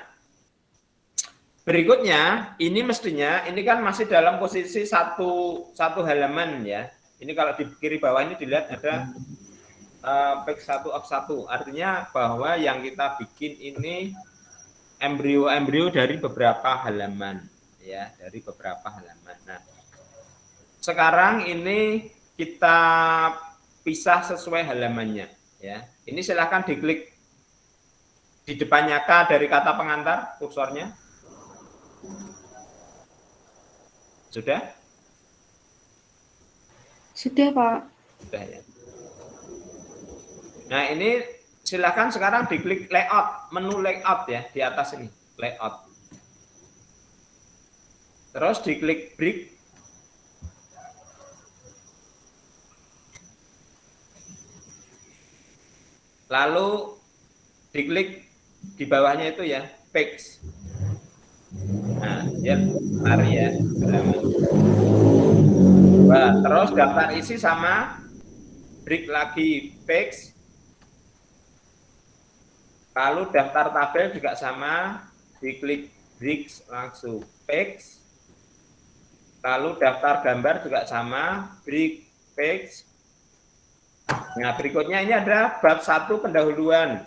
Berikutnya, ini mestinya, ini kan masih dalam posisi satu halaman ya. Ini kalau di kiri bawah ini dilihat ada page 1 of 1. Artinya bahwa yang kita bikin ini embrio-embrio dari beberapa halaman ya, dari beberapa halaman. Nah, sekarang ini kita pisah sesuai halamannya ya. Ini silahkan diklik di depannya K dari kata pengantar kursornya. Sudah? Sudah, Pak. Sudah ya. Nah, ini silakan sekarang diklik layout, menu layout ya di atas ini, layout. Terus diklik break. Lalu diklik di bawahnya itu ya, page. Nah, ya, lari ya. Nah, terus daftar isi sama break lagi page. Lalu daftar tabel juga sama, diklik break langsung page. Lalu daftar gambar juga sama, break page. Nah, berikutnya ini ada bab 1 pendahuluan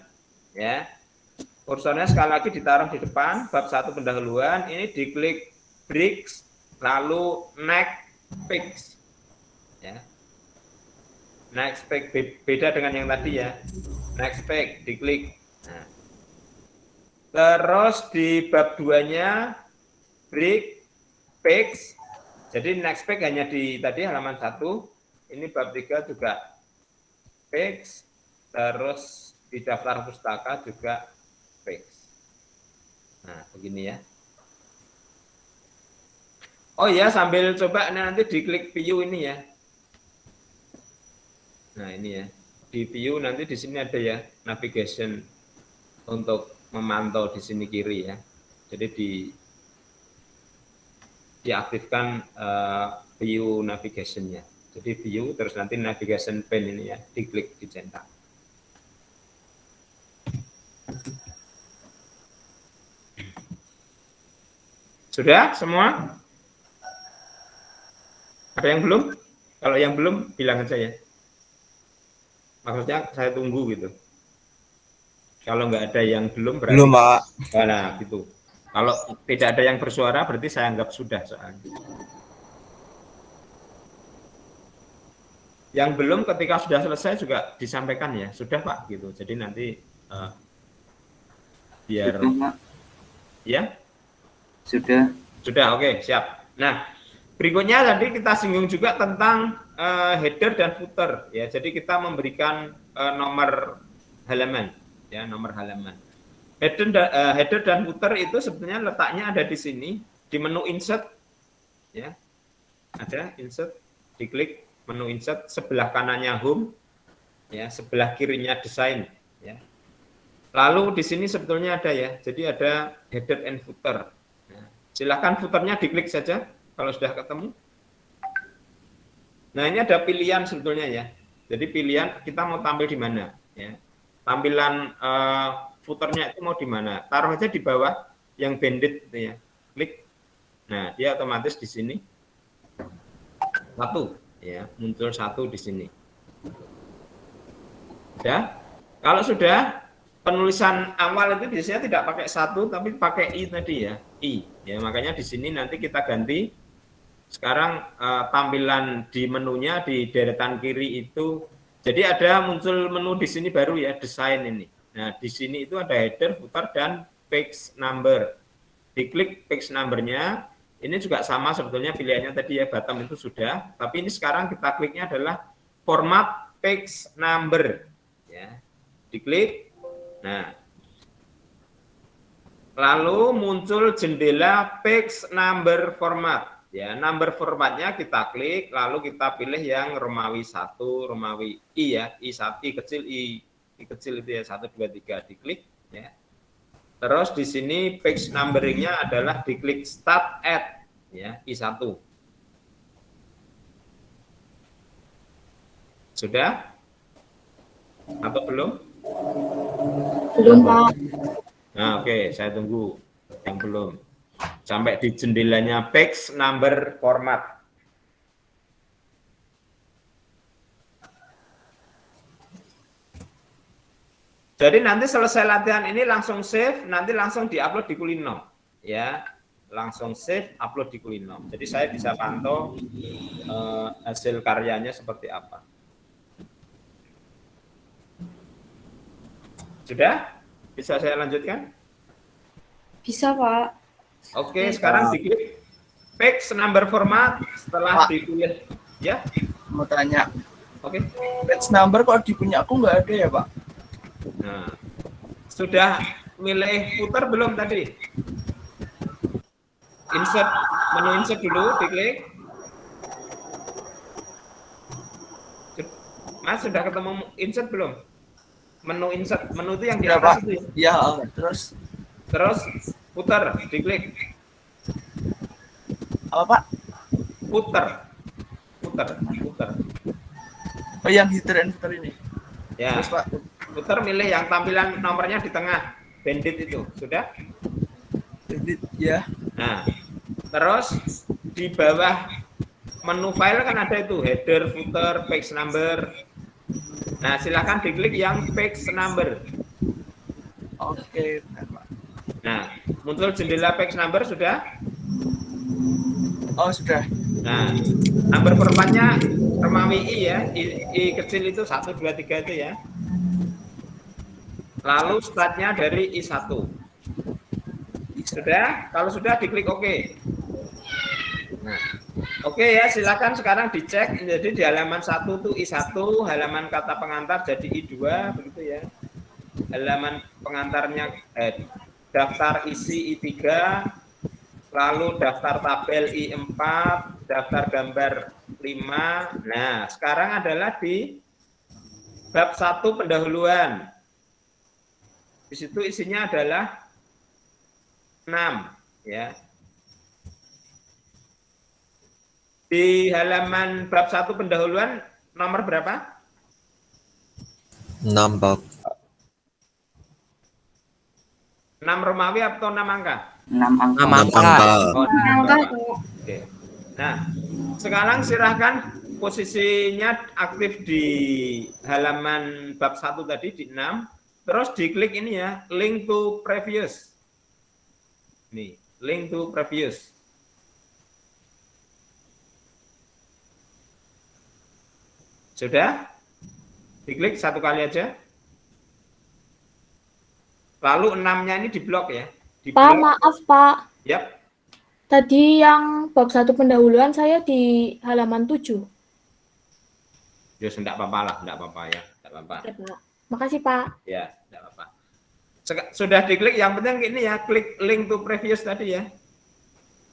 ya. Kursornya sekali lagi ditaruh di depan, bab 1 pendahuluan, ini diklik breaks, lalu next fix. Ya. Next fix beda dengan yang tadi ya. Next fix diklik. Nah. Terus di bab 2-nya break fix. Jadi next fix hanya di tadi halaman 1. Ini bab 3 juga fix. Terus di daftar pustaka juga fix. Nah, begini ya. Oh ya, sambil coba nanti diklik view ini ya. Nah, ini ya. Di view nanti di sini ada ya navigation untuk memantau di sini kiri ya. Jadi diaktifkan view navigation-nya. Jadi view terus nanti navigation pane ini ya, diklik dicetak. Sudah semua? Ada yang belum? Kalau yang belum, bilang aja ya. Maksudnya saya tunggu gitu. Kalau nggak ada yang belum, berarti... Belum, Pak. Nah, gitu. Kalau tidak ada yang bersuara, berarti saya anggap sudah soalnya. Yang belum ketika sudah selesai juga disampaikan ya. Sudah Pak, gitu. Jadi nanti biar... Sudah, Pak. Ya? Sudah. Sudah, oke, siap. Nah, berikutnya tadi kita singgung juga tentang header dan footer ya. Jadi kita memberikan nomor halaman ya, nomor halaman. Header dan footer itu sebetulnya letaknya ada di sini di menu insert ya. Ada insert, diklik menu insert, sebelah kanannya home ya, sebelah kirinya desain ya. Lalu di sini sebetulnya ada ya. Jadi ada header and footer. Silakan footernya diklik saja kalau sudah ketemu. Nah, ini ada pilihan sebetulnya ya. Jadi pilihan kita mau tampil di mana ya. Tampilan footernya itu mau di mana? Taruh aja di bawah yang banded itu ya. Klik. Nah, dia otomatis di sini. Satu ya, muncul satu di sini. Ya. Kalau sudah penulisan awal itu biasanya tidak pakai satu tapi pakai i tadi ya, i ya, makanya di sini nanti kita ganti sekarang tampilan di menunya di deretan kiri itu jadi ada muncul menu di sini baru ya, desain ini. Nah di sini itu ada header, footer dan page number. Diklik page numbernya, ini juga sama sebetulnya pilihannya tadi ya, bottom itu sudah, tapi ini sekarang kita kliknya adalah format page number ya, diklik. Nah, lalu muncul jendela page number format. Ya, number formatnya kita klik, lalu kita pilih yang Romawi 1, Romawi I ya, I1, I kecil itu ya, 1, 2, 3, diklik ya. Terus di sini page numberingnya adalah diklik start at ya, I1. Sudah? Atau belum? Belum, Pak. Nah, oke, saya tunggu yang belum. Sampai di jendelanya page number format. Jadi nanti selesai latihan ini langsung save, nanti langsung diupload di Kulinom. Ya, langsung save, upload di Kulinom. Jadi saya bisa pantau hasil karyanya seperti apa. Sudah? Bisa saya lanjutkan? Bisa, Pak. Oke, sekarang diklik page number format setelah Pak. dipilih. Ya, Mau tanya, oke. page number kok di punya aku nggak ada ya, Pak? Nah, sudah milih footer belum tadi? Insert, menu insert dulu, diklik. Mas, sudah ketemu insert belum? Menu insert, menu itu yang di Sudah, atas Pak. itu ya. Ya, terus Terus putar, diklik. apa, Pak? Putar. Oh, yang header and footer ini. Ya, Terus, Pak. putar milih yang tampilan nomornya di tengah. Bandit itu, sudah? Edit, ya. Nah, terus di bawah menu file kan ada itu header, footer, page number. Nah, silakan diklik yang page number. Oke, benar Pak. Nah, muncul jendela page number sudah? Oh, sudah. Nah, number formatnya Romawi I ya, I kecil itu 1, 2, 3 itu ya. Lalu startnya dari I1. Sudah? Kalau sudah diklik OK. Nah, oke ya, silakan sekarang dicek. Jadi di halaman 1 itu I1, halaman kata pengantar jadi I2, begitu ya. Halaman pengantarnya daftar isi I3, lalu daftar tabel I4, daftar gambar 5. Nah, sekarang adalah di bab 1 pendahuluan. Di situ isinya adalah 6 ya. Di halaman bab 1 pendahuluan nomor berapa? 6 Pak. 6 Romawi atau 6 angka? 6 angka. 6 angka. Oh, 6 Angka. angka. Oke. Nah, sekarang silahkan posisinya aktif di halaman bab 1 tadi di 6. Terus diklik ini ya, link to previous. Nih, link to previous. Sudah? Diklik satu kali aja. Lalu 6-nya ini diblok ya. Pak, maaf Pak. Yap. Tadi yang bab 1 pendahuluan saya di halaman 7. Ya, enggak apa-apa lah, enggak apa-apa ya. Enggak apa-apa. Oke, Pak. Makasih, Pak. Ya, enggak apa-apa. Sudah diklik, yang penting ini ya, klik link to previous tadi ya.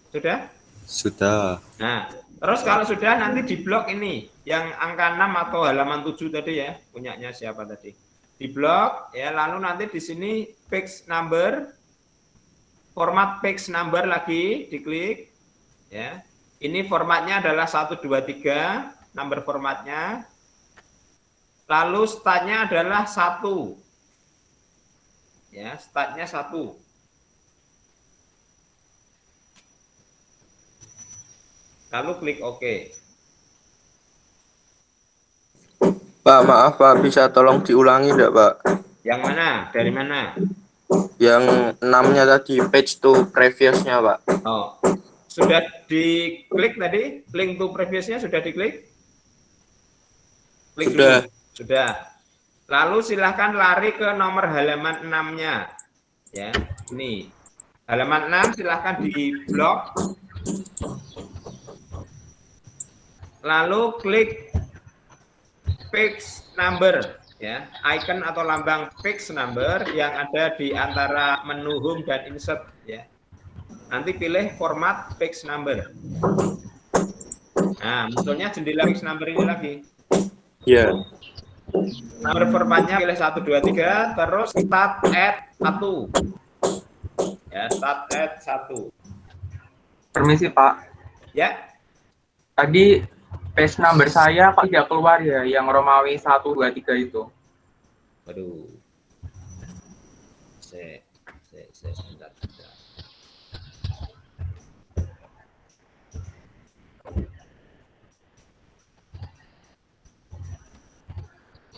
Sudah? Sudah. Nah, terus kalau sudah nanti diblok ini yang angka 6 atau halaman 7 tadi ya, punyanya siapa tadi? Diblok ya, lalu nanti di sini page number, format page number lagi diklik ya. Ini formatnya adalah 1 2 3, number formatnya. Lalu startnya adalah 1. Ya, startnya 1. Lalu klik OK. Pak, maaf Pak, bisa tolong diulangi enggak Pak? Yang mana? Dari mana? Yang 6-nya tadi, page to previous-nya Pak. Oh, sudah diklik tadi? Link to previous-nya sudah diklik? Klik Sudah. dulu. Sudah. Lalu silahkan lari ke nomor halaman 6-nya. Ya, ini. Halaman 6 silahkan di blok. Lalu klik page number ya, icon atau lambang page number yang ada di antara menu home dan insert ya. Nanti pilih format page number. Nah, munculnya jendela page number ini lagi. Ya. Nomor formatnya pilih 1 2 3, terus start at 1. Ya, start at 1. Permisi Pak, Ya. tadi page number saya kok tidak keluar ya, yang Romawi 1, 2, 3 itu. Waduh. Sebentar.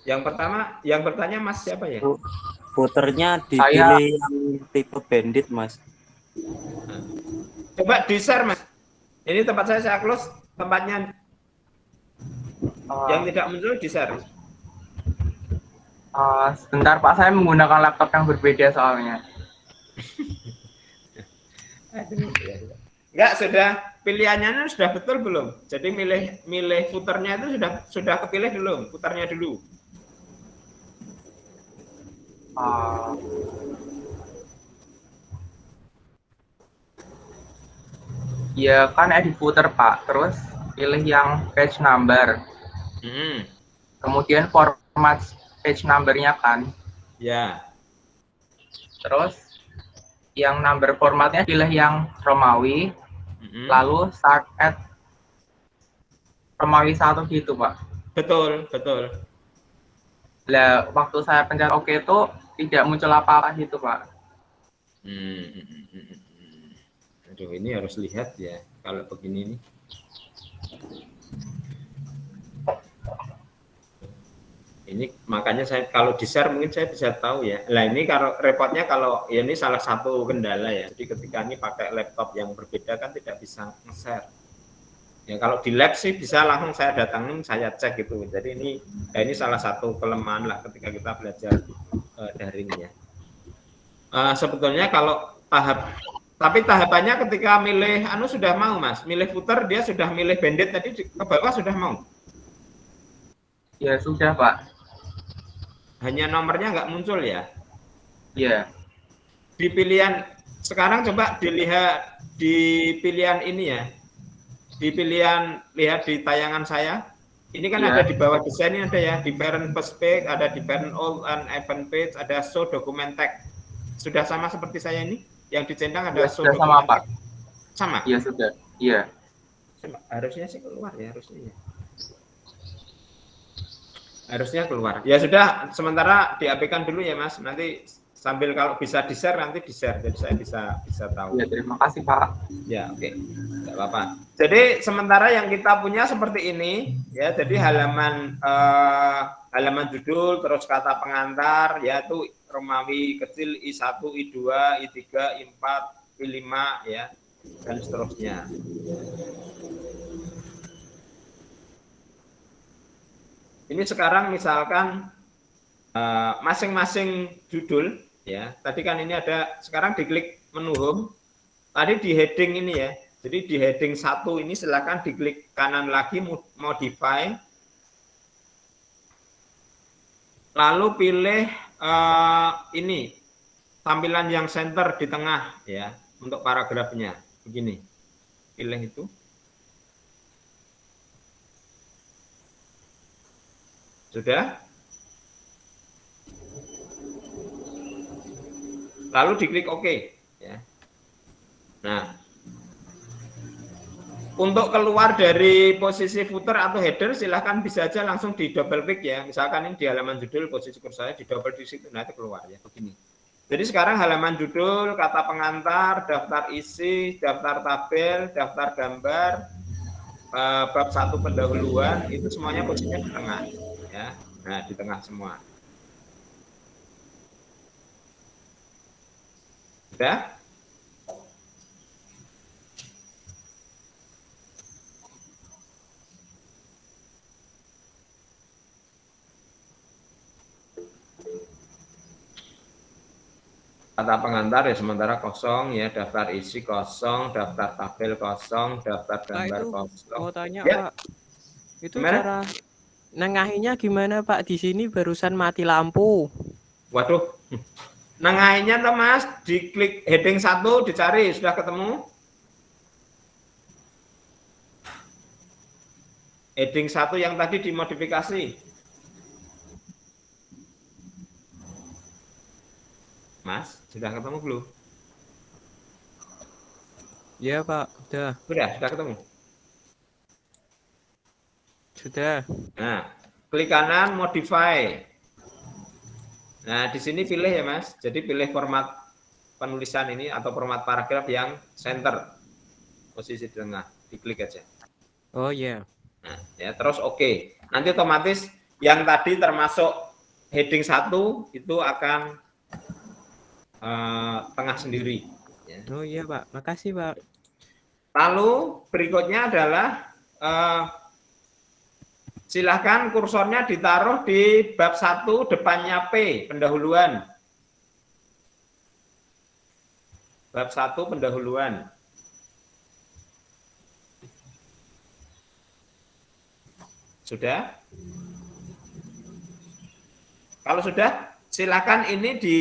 Yang pertama, yang bertanya Mas siapa ya? Footernya dipilih yang tipe bandit, Mas. Coba di-share, Mas. Ini tempat saya close, tempatnya yang tidak muncul di-share. Sebentar Pak, saya menggunakan laptop yang berbeda soalnya. Enggak, sudah pilihannya sudah betul belum? Jadi milih footernya itu sudah kepilih belum? Footernya dulu. Ya kan edit footer Pak, terus pilih yang page number. Kemudian format page numbernya kan. Ya. Terus yang number formatnya pilih yang Romawi. Lalu start at Romawi 1 gitu Pak. Betul. Lah waktu saya pencet OK itu tidak muncul apa-apa gitu Pak. Aduh, ini harus lihat ya kalau begini nih. Ini makanya saya kalau di-share mungkin saya bisa tahu ya. Nah ini kalau repotnya kalau ya ini salah satu kendala ya. Jadi ketika ini pakai laptop yang berbeda kan tidak bisa nge-share. Ya kalau di lab sih bisa langsung saya datangin, saya cek gitu. Jadi ini salah satu kelemahan lah ketika kita belajar daring ya. Sebetulnya kalau tapi tahapannya ketika milih sudah mau Mas, milih footer dia sudah milih bandit tadi ke bawah sudah mau. Ya sudah Pak. Hanya nomornya nggak muncul ya? Iya. Di pilihan sekarang coba dilihat di pilihan ini ya. Di pilihan lihat di tayangan saya. Ini kan ada di bawah desain ini ada ya, di parent first page, ada di parent all and event page, ada show document tag. Sudah sama seperti saya ini? Yang dicentang ada Ya, show sudah sama document Pak. tag. Sama? Iya sudah. Iya. Harusnya sih keluar ya, harusnya keluar. Ya sudah, sementara diabaikan dulu ya Mas. Nanti sambil kalau bisa di-share nanti di-share. Jadi saya bisa tahu. Ya, terima kasih Pak. Ya, oke. Enggak apa-apa. Jadi sementara yang kita punya seperti ini ya. Jadi halaman judul terus kata pengantar yaitu Romawi kecil I1, I2, I3, I4, I5 ya dan seterusnya. Ini sekarang misalkan masing-masing judul ya. Tadi kan ini ada sekarang diklik menu home. Tadi di heading ini ya. Jadi di heading 1 ini silakan diklik kanan lagi modify. Lalu pilih ini tampilan yang center di tengah ya untuk paragrafnya. Begini. Pilih itu. Sudah? Lalu diklik OK. Ya. Nah, untuk keluar dari posisi footer atau header, silahkan bisa aja langsung di double klik ya. Misalkan ini di halaman judul, posisi kursor saya di double di situ, nanti keluar ya. Begini. Jadi sekarang halaman judul, kata pengantar, daftar isi, daftar tabel, daftar gambar, bab 1 pendahuluan, itu semuanya posisinya di tengah. Ya, nah di tengah semua. Sudah? Kata pengantar ya sementara kosong ya, daftar isi kosong, daftar tabel kosong, daftar gambar kosong. Mau tanya ya. Pak, itu Gimana? cara nengahinya gimana Pak? Di sini barusan mati lampu. Waduh, nengahinya tuh Mas, diklik heading 1 dicari, sudah ketemu? Heading 1 yang tadi dimodifikasi. Mas, sudah ketemu belum? Ya Pak, udah. Sudah ketemu. Sudah. Nah, klik kanan modify. Nah, di sini pilih ya Mas. Jadi pilih format penulisan ini atau format paragraf yang center. Posisi di tengah, diklik aja. Oh iya. Nah, ya terus oke. Nanti otomatis yang tadi termasuk heading 1 itu akan tengah sendiri. Ya. Oh iya Pak, makasih Pak. Lalu berikutnya adalah silahkan kursornya ditaruh di bab 1 depannya P, pendahuluan. Bab 1 pendahuluan. Sudah? Kalau sudah, silakan ini di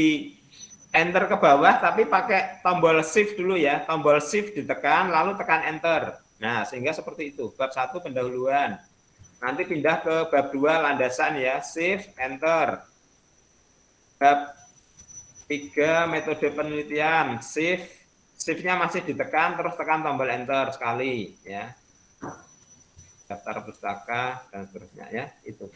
enter ke bawah, tapi pakai tombol shift dulu ya. Tombol shift ditekan, lalu tekan enter. Nah, sehingga seperti itu. Bab 1 pendahuluan. Nanti pindah ke bab 2 landasan ya. Shift, enter. Bab 3 metode penelitian. Shift. Shift-nya masih ditekan, terus tekan tombol enter sekali ya. Daftar pustaka, dan seterusnya ya. Itu.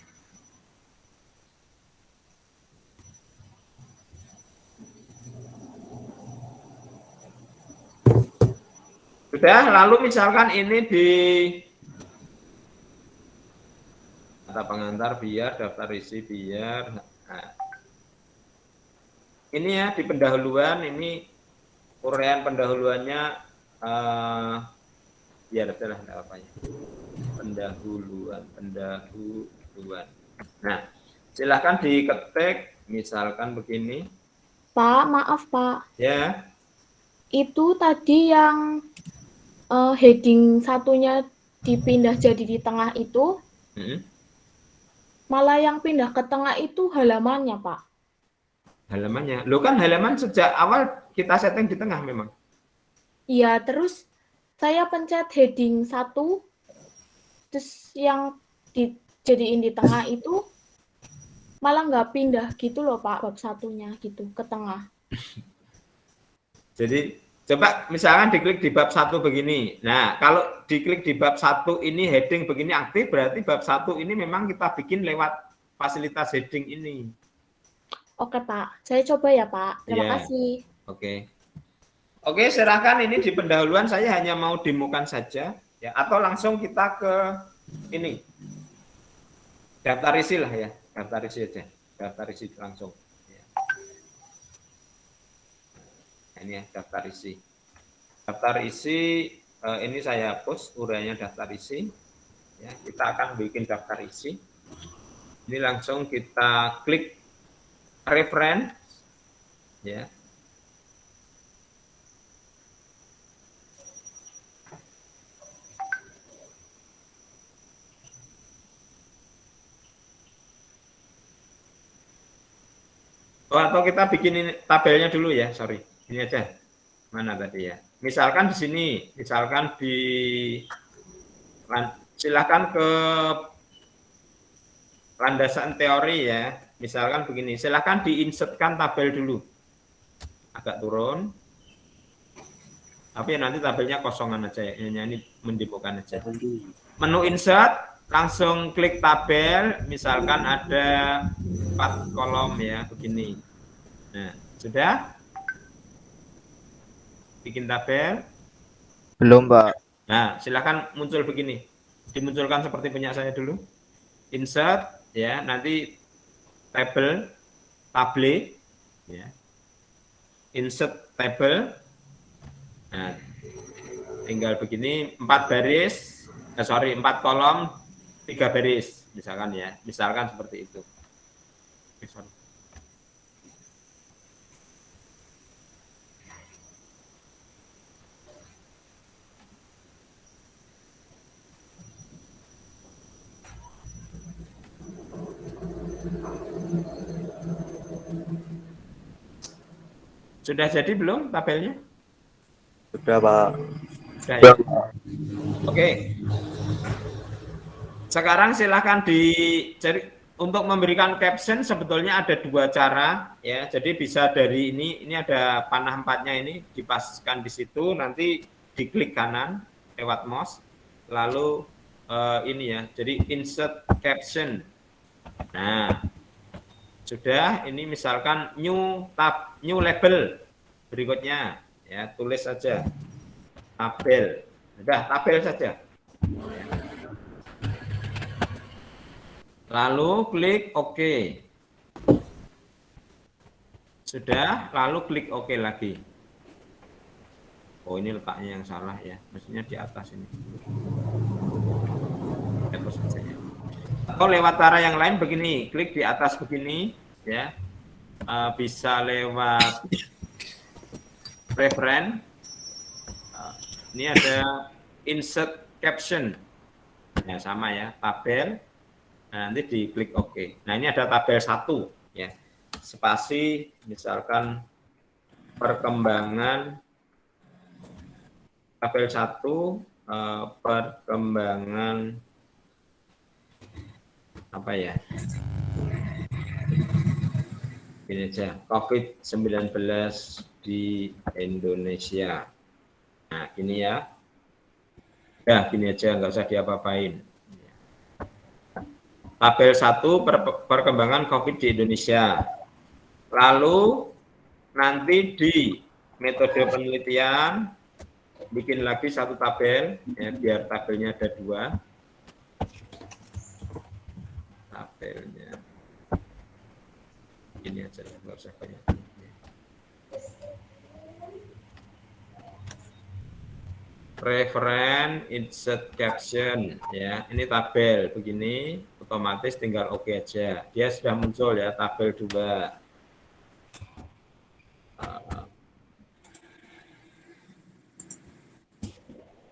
Sudah, lalu misalkan ini di Data pengantar biar, daftar isi biar. Nah, ini ya di pendahuluan, ini uraian pendahuluannya biar adalah apa-apanya. Pendahuluan. Nah, silahkan diketik, misalkan begini. Pak, maaf Pak. Ya, Itu tadi yang heading satunya dipindah jadi di tengah itu, malah yang pindah ke tengah itu halamannya Pak. halamannya. Lo kan halaman sejak awal kita setting di tengah memang. Iya, terus saya pencet heading 1, terus yang dijadiin di tengah itu malah nggak pindah gitu loh Pak, bab satunya gitu ke tengah. Jadi coba misalkan diklik di bab 1 begini. Nah, kalau diklik di bab 1 ini heading begini aktif, berarti bab 1 ini memang kita bikin lewat fasilitas heading ini. Oke Pak, saya coba ya Pak. Terima Iya. kasih. Oke, silahkan ini di pendahuluan saya hanya mau demokan saja, ya, atau langsung kita ke ini. Daftar isi lah ya, daftar isi aja. Daftar isi langsung. Ya. Nah, ini ya, daftar isi. Daftar isi, ini saya hapus uraiannya daftar isi. Ya, kita akan bikin daftar isi. Ini langsung kita klik reference, ya. Oh, atau kita bikin ini, tabelnya dulu ya, sorry. Ini aja. Mana tadi ya? Misalkan di sini, misalkan di, silahkan ke landasan teori ya. Misalkan begini, silahkan diinsertkan tabel dulu. Agak turun. Tapi nanti tabelnya kosongan aja ya. Ini mendemokan aja. Menu insert, langsung klik tabel, misalkan ada 4 kolom ya, begini. Nah, sudah? Bikin tabel? Belum, Pak. Nah, silakan muncul begini. Dimunculkan seperti punya saya dulu. Insert, ya, nanti table, ya. Insert table. Nah, tinggal begini, 4 baris, 4 kolom, 3 baris, misalkan ya. Misalkan seperti itu. Sorry. Sudah jadi belum tabelnya? Sudah, Pak. Sudah ya? Oke. Sekarang silahkan dicari. Untuk memberikan caption sebetulnya ada 2 cara ya. Jadi bisa dari ini ada panah 4-nya ini dipaskan di situ, nanti diklik kanan lewat mouse, lalu ini ya. Jadi insert caption. Nah, sudah, ini misalkan new tab, new label berikutnya ya, tulis saja tabel. Sudah, tabel saja. Lalu klik OK. Sudah, lalu klik OK lagi. Oh, ini letaknya yang salah ya. Mestinya di atas ini. Hapus saja ya. Atau lewat cara yang lain begini, klik di atas begini ya. Bisa lewat reference. Ini ada insert caption. Ya, sama ya, tabel. Nah, nanti diklik OK. Nah, ini ada tabel 1 ya. Spasi misalkan perkembangan tabel 1 perkembangan apa ya? Ini aja, COVID-19 di Indonesia. Nah, gini ya. Ya, gini aja, nggak usah diapa-apain. Tabel 1 perkembangan COVID di Indonesia. Lalu nanti di metode penelitian bikin lagi 1 tabel ya, biar tabelnya ada 2. tabelnya. Ini aja lah, nggak usah banyak. Reference, insert caption, ya. Ini tabel begini, otomatis tinggal oke aja. Dia sudah muncul ya, tabel 2.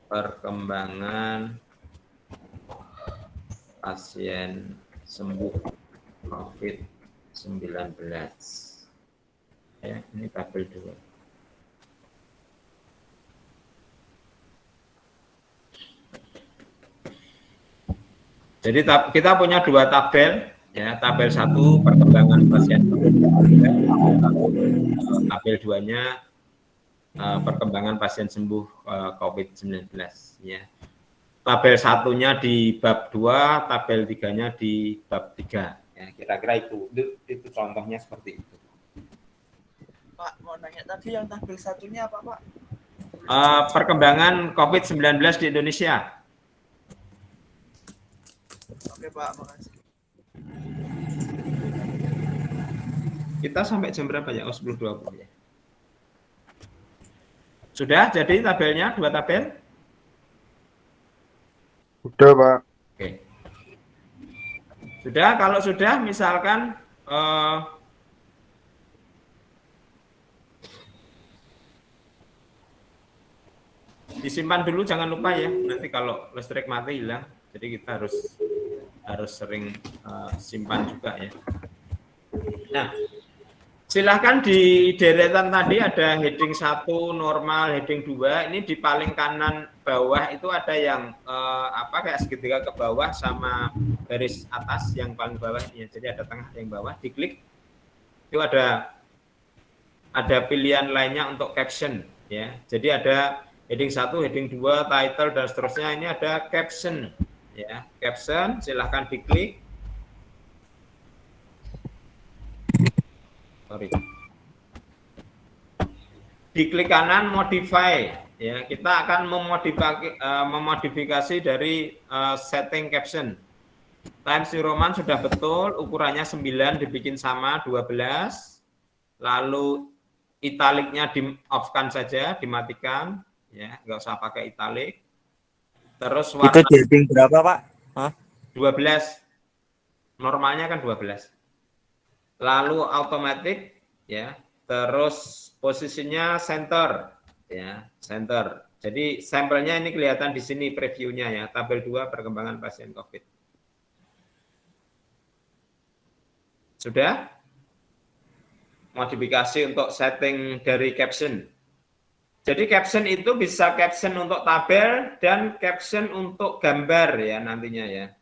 Perkembangan pasien sembuh COVID-19. Ya, ini tabel 2. Jadi kita punya 2 tabel, ya. Tabel 1 perkembangan pasien COVID-19, tabel 2-nya perkembangan pasien sembuh COVID-19, ya. Tabel 1-nya di bab 2, tabel 3-nya di bab 3. Ya, kira-kira itu contohnya seperti itu. Pak, mau nanya tadi yang tabel 1-nya apa, Pak? Perkembangan COVID-19 di Indonesia. Oke, Pak, makasih. Kita sampai jam berapa ya? Oh, 10.20 ya. Sudah jadi tabelnya, 2 tabel? Udah, Pak. Oke. Sudah, kalau sudah misalkan disimpan dulu, jangan lupa ya. Nanti kalau listrik mati hilang, jadi kita harus sering simpan juga ya. Nah, silahkan di deretan tadi ada heading 1 normal, heading 2. Ini di paling kanan bawah itu ada yang kayak segitiga ke bawah sama garis atas yang paling bawah ya. Jadi ada tengah, ada yang bawah. Diklik itu ada pilihan lainnya untuk caption ya. Jadi ada heading 1, heading 2, title dan seterusnya. Ini ada caption ya. Caption silahkan diklik. Diklik kanan modify ya, kita akan memodifikasi dari setting caption. Times New Roman sudah betul, ukurannya 9 dibikin sama 12. Lalu italiknya di off-kan saja, dimatikan ya, nggak usah pakai italik. Terus warna Itu heading berapa, Pak? Hah? 12. Normalnya kan 12. Lalu automatic ya, terus posisinya center ya, center. Jadi sampelnya ini kelihatan di sini previewnya ya, tabel 2 perkembangan pasien COVID. Sudah? Modifikasi untuk setting dari caption. Jadi caption itu bisa caption untuk tabel dan caption untuk gambar ya nantinya ya.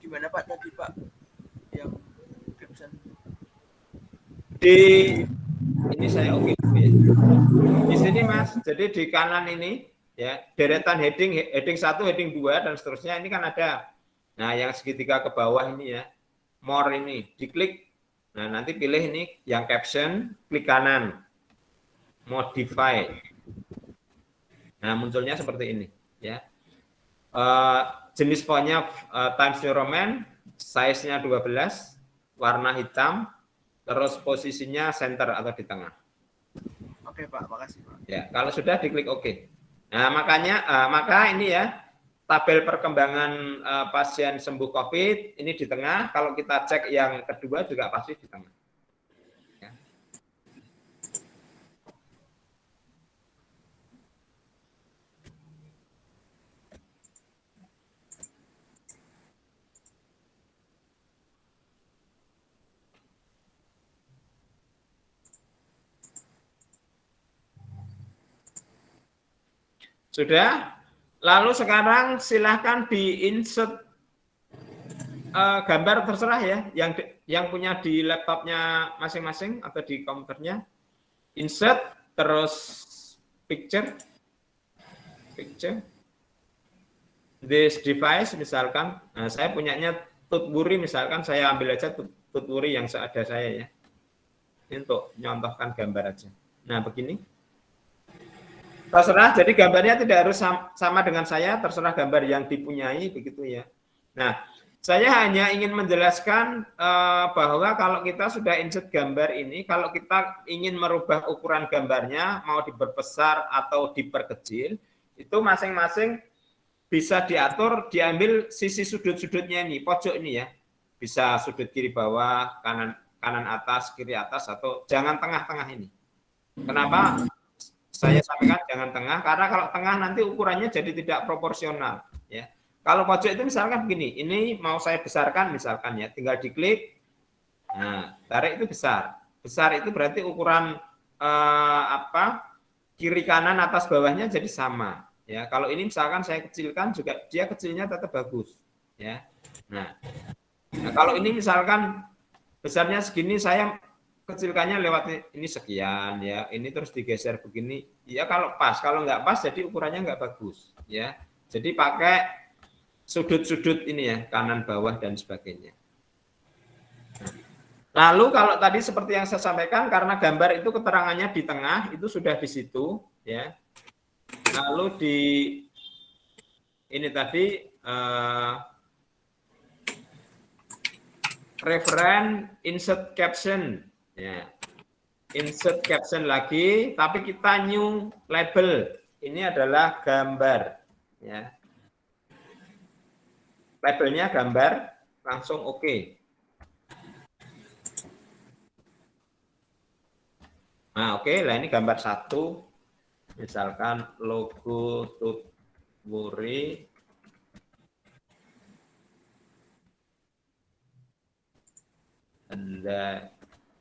Gimana, Pak, tadi, Pak? Yang caption. Ini saya oke. Di sini Mas, jadi di kanan ini ya, deretan heading 1, heading 2 dan seterusnya ini kan ada. Nah, yang segitiga ke bawah ini ya. More ini, diklik. Nah, nanti pilih ini yang caption, klik kanan. Modify. Nah, munculnya seperti ini ya. Jenis fontnya Times New Roman, size-nya 12, warna hitam, terus posisinya center atau di tengah. Oke, Pak, makasih, Pak. Ya, kalau sudah diklik OK. Nah, maka ini ya, tabel perkembangan pasien sembuh COVID ini di tengah. Kalau kita cek yang kedua juga pasti di tengah. Ya. Sudah? Lalu sekarang silahkan di-insert gambar terserah ya, yang punya di laptopnya masing-masing atau di komputernya. Insert, terus picture. This device misalkan, nah, saya punyanya Tutbury misalkan, saya ambil aja Tutbury yang seada saya ya. Ini untuk nyontohkan gambar aja. Nah begini. Terserah, jadi gambarnya tidak harus sama dengan saya, terserah gambar yang dipunyai, begitu ya. Nah, saya hanya ingin menjelaskan bahwa kalau kita sudah insert gambar ini, kalau kita ingin merubah ukuran gambarnya, mau diperbesar atau diperkecil, itu masing-masing bisa diatur, diambil sisi sudut-sudutnya ini, pojok ini ya. Bisa sudut kiri bawah, kanan atas, kiri atas, atau jangan tengah-tengah ini. Kenapa saya sampaikan jangan tengah? Karena kalau tengah nanti ukurannya jadi tidak proporsional. Ya. Kalau pojok itu misalkan begini, ini mau saya besarkan misalkan ya, tinggal diklik, nah tarik itu besar. Besar itu berarti ukuran kiri kanan atas bawahnya jadi sama. Ya, kalau ini misalkan saya kecilkan juga dia kecilnya tetap bagus. Ya. Nah kalau ini misalkan besarnya segini, saya kecilkannya lewat ini sekian ya, ini terus digeser begini ya, kalau pas, kalau nggak pas jadi ukurannya nggak bagus ya. Jadi pakai sudut-sudut ini ya, kanan bawah dan sebagainya. Lalu kalau tadi seperti yang saya sampaikan, karena gambar itu keterangannya di tengah, itu sudah di situ ya. Lalu di ini tadi referen insert caption ya. Insert caption lagi, tapi kita new label. Ini adalah gambar ya. Labelnya gambar, langsung oke. Nah, oke, lah ini gambar satu. Misalkan logo Tutwuri Anda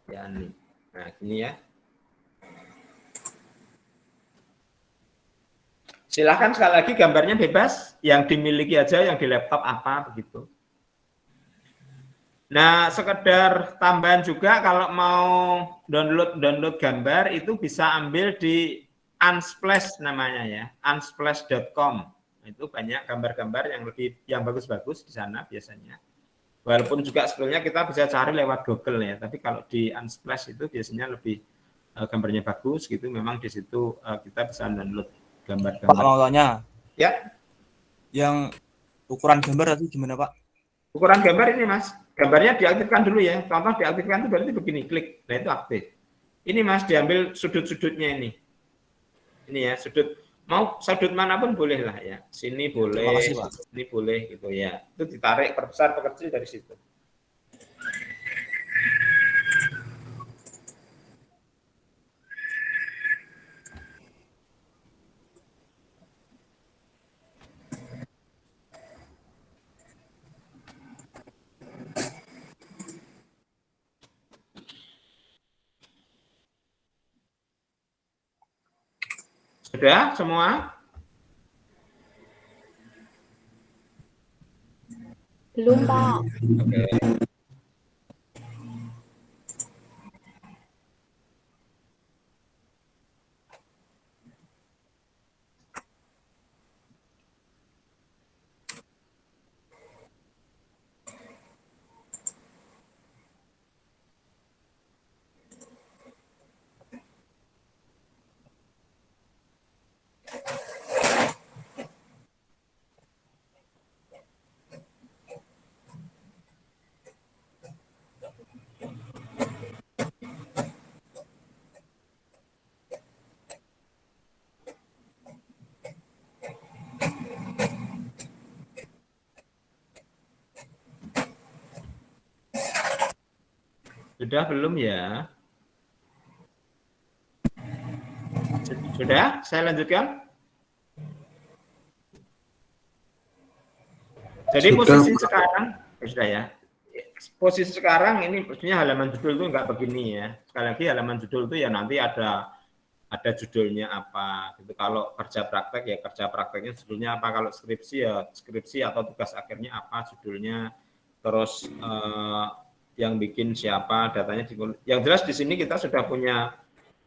Yani. Nah, gini ya. Silahkan sekali lagi gambarnya bebas, yang dimiliki aja, yang di laptop apa begitu. Nah, sekedar tambahan juga kalau mau download gambar itu bisa ambil di Unsplash namanya ya, unsplash.com. Itu banyak gambar-gambar yang bagus-bagus di sana biasanya. Walaupun juga sebetulnya kita bisa cari lewat Google ya, tapi kalau di Unsplash itu biasanya lebih gambarnya bagus gitu. Memang di situ kita bisa download gambar-gambar. Pak, mau tanya. Ya. Yang ukuran gambar tadi gimana, Pak? Ukuran gambar ini, Mas. Gambarnya diaktifkan dulu ya. Contoh diaktifkan itu berarti begini, klik. Nah, itu aktif. Ini, Mas, diambil sudut-sudutnya ini. Ini ya, sudut. Mau sudut manapun boleh lah ya. Sini boleh, kasih, Pak. ini boleh gitu ya. Itu ditarik perbesar perkecil dari situ. Sudah semua? Belum, Pak. Oke. Sudah belum ya? Sudah? Saya lanjutkan. Jadi Sudah. posisi sekarang, sudah ya. Posisi sekarang ini maksudnya halaman judul itu enggak begini ya. Sekali lagi halaman judul itu ya nanti ada judulnya apa. Gitu. Kalau kerja praktek ya kerja prakteknya judulnya apa. Kalau skripsi ya skripsi atau tugas akhirnya apa judulnya. Terus yang bikin siapa, datanya. Yang jelas di sini kita sudah punya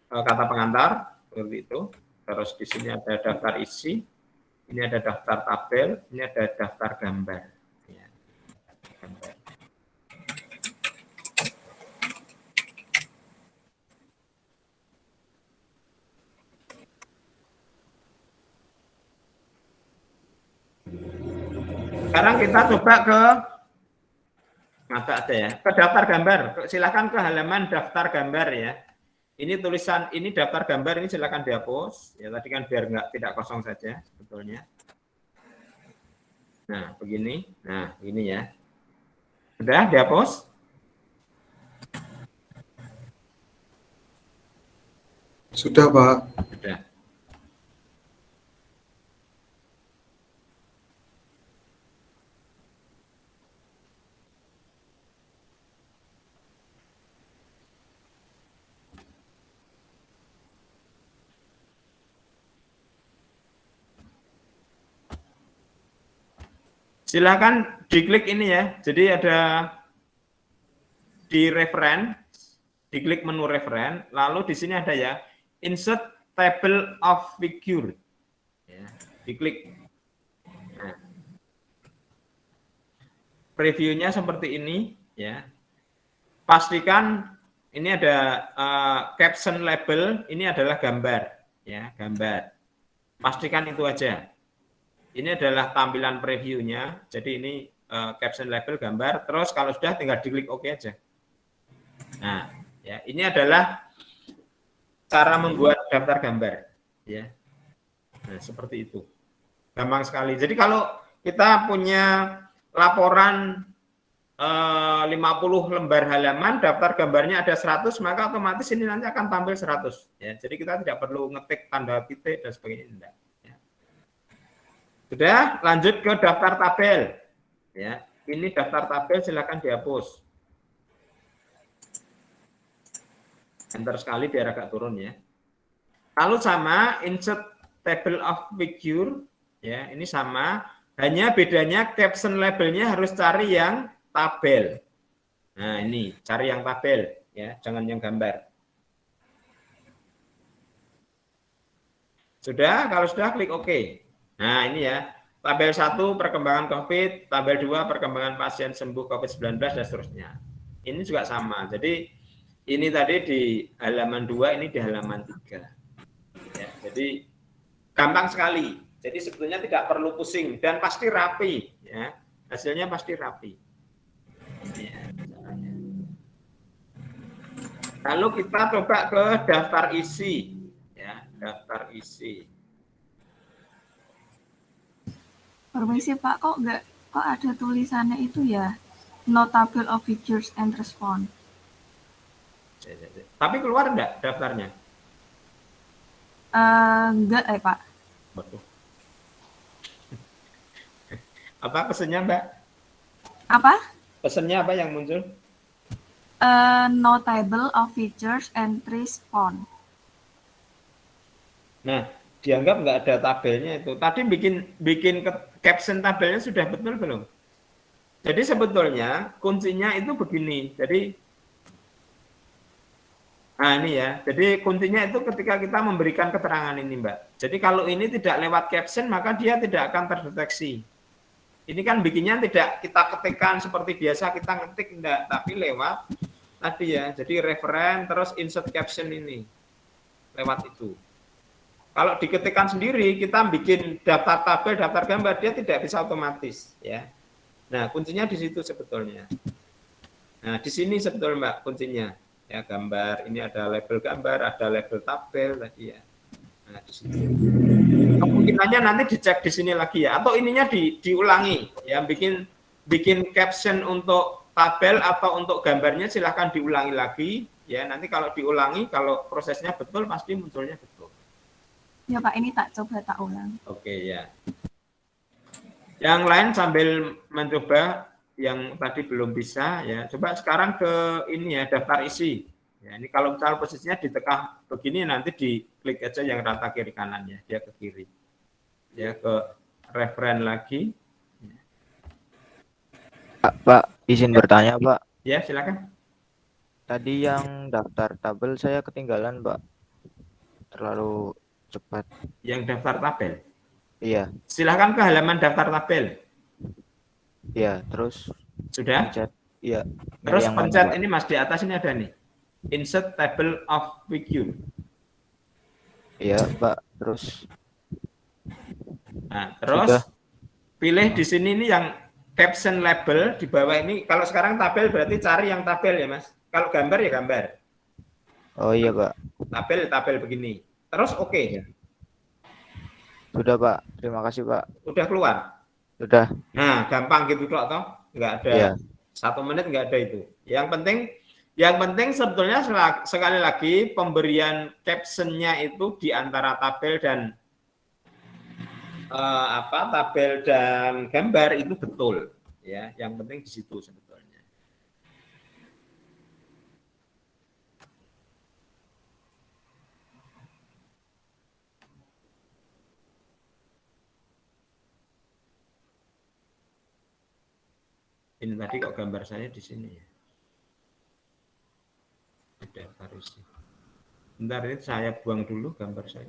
kata pengantar seperti itu. Terus di sini ada daftar isi, ini ada daftar tabel, ini ada daftar gambar. Ya. Gambar. Sekarang kita coba ke ada ya, ke daftar gambar. Silakan ke halaman daftar gambar ya. Ini tulisan, ini daftar gambar, ini silakan dihapus. Ya tadi kan biar tidak kosong saja sebetulnya. Nah, begini. Nah, ini ya. Sudah dihapus? Sudah, Pak. Sudah. Silakan diklik ini ya. Jadi ada di referen, diklik menu referen, lalu di sini ada ya insert table of figure. Ya, diklik. Nah. Previewnya seperti ini ya. Pastikan ini ada caption label, ini adalah gambar ya, gambar. Pastikan itu aja. Ini adalah tampilan previewnya. Jadi ini caption label gambar. Terus kalau sudah tinggal diklik OK aja. Nah, ya ini adalah cara membuat daftar gambar. Ya, nah seperti itu. Gampang sekali. Jadi kalau kita punya laporan 50 lembar halaman, daftar gambarnya ada 100, maka otomatis ini nanti akan tampil 100. Ya, jadi kita tidak perlu ngetik tanda titik dan sebagainya. Enggak. Sudah, lanjut ke daftar tabel. Ya, ini daftar tabel silakan dihapus. Enter sekali biar agak turun ya. Lalu sama insert table of figure, ya ini sama. Hanya bedanya caption labelnya harus cari yang tabel. Nah ini cari yang tabel, ya jangan yang gambar. Sudah, kalau sudah klik OK. Nah, ini ya, tabel 1 perkembangan COVID, tabel 2 perkembangan pasien sembuh COVID-19 dan seterusnya. Ini juga sama. Jadi ini tadi di halaman 2, ini di halaman 3. Ya, jadi gampang sekali. Jadi sebetulnya tidak perlu pusing dan pasti rapi, ya. Hasilnya pasti rapi. Ya, lalu kita coba ke daftar isi, ya, daftar isi. Permisi Pak, kok ada tulisannya itu ya, no table of features and response. Tapi keluar enggak daftarnya? Enggak Pak. Waduh. Apa pesannya Mbak? Apa? Pesannya apa yang muncul? No table of features and response. Nah, dianggap nggak ada tabelnya itu. Tadi bikin caption tabelnya sudah betul belum? Jadi sebetulnya kuncinya itu begini. Jadi, nah ini ya. Jadi kuncinya itu ketika kita memberikan keterangan ini, Mbak. Jadi kalau ini tidak lewat caption, maka dia tidak akan terdeteksi. Ini kan bikinnya tidak kita ketikkan seperti biasa kita ngetik enggak, tapi lewat tadi ya. Jadi referen terus insert caption ini lewat itu. Kalau diketikkan sendiri, kita bikin daftar tabel, daftar gambar, dia tidak bisa otomatis, ya. Nah, kuncinya di situ sebetulnya. Nah, di sini sebetulnya Mbak kuncinya, ya gambar. Ini ada label gambar, ada label tabel tadi ya. Nah, di sini. Kemungkinannya nanti dicek di sini lagi ya, atau ininya diulangi, ya. Bikin caption untuk tabel atau untuk gambarnya silahkan diulangi lagi, ya. Nanti kalau diulangi, kalau prosesnya betul pasti munculnya betul. Ya Pak, ini tak ulang. Oke ya. Yang lain sambil mencoba yang tadi belum bisa ya. Coba sekarang ke ini ya, daftar isi. Ya, ini kalau misalnya posisinya ditekan begini nanti diklik aja yang rata kiri kanan ya, dia ke kiri. Ya ke referen lagi. Pak, izin bertanya, Pak. Ya, silakan. Tadi yang daftar tabel saya ketinggalan, Pak. Terlalu cepat. Yang daftar tabel? Iya. Silakan ke halaman daftar tabel. Iya, terus sudah? Pencet. Iya. Terus pencet ini Mas di atas ini ada nih. Insert table of figure. Iya, Pak. Terus. Nah, terus sudah. Pilih di sini ini yang caption label di bawah ini. Kalau sekarang tabel berarti cari yang tabel ya Mas. Kalau gambar ya gambar. Oh iya Pak. Tabel begini. Terus oke. Sudah Pak. Terima kasih Pak. Udah keluar. Sudah. Nah, gampang gitu kok toh. Nggak ada Iya. 1 menit nggak ada itu. Yang penting sebetulnya sekali lagi pemberian captionnya itu di antara tabel dan tabel dan gambar itu betul ya. Yang penting di situ sebetulnya. Ini tadi kok gambar saya di sini ya. Daftar isi. Bentar ini saya buang dulu gambar saya.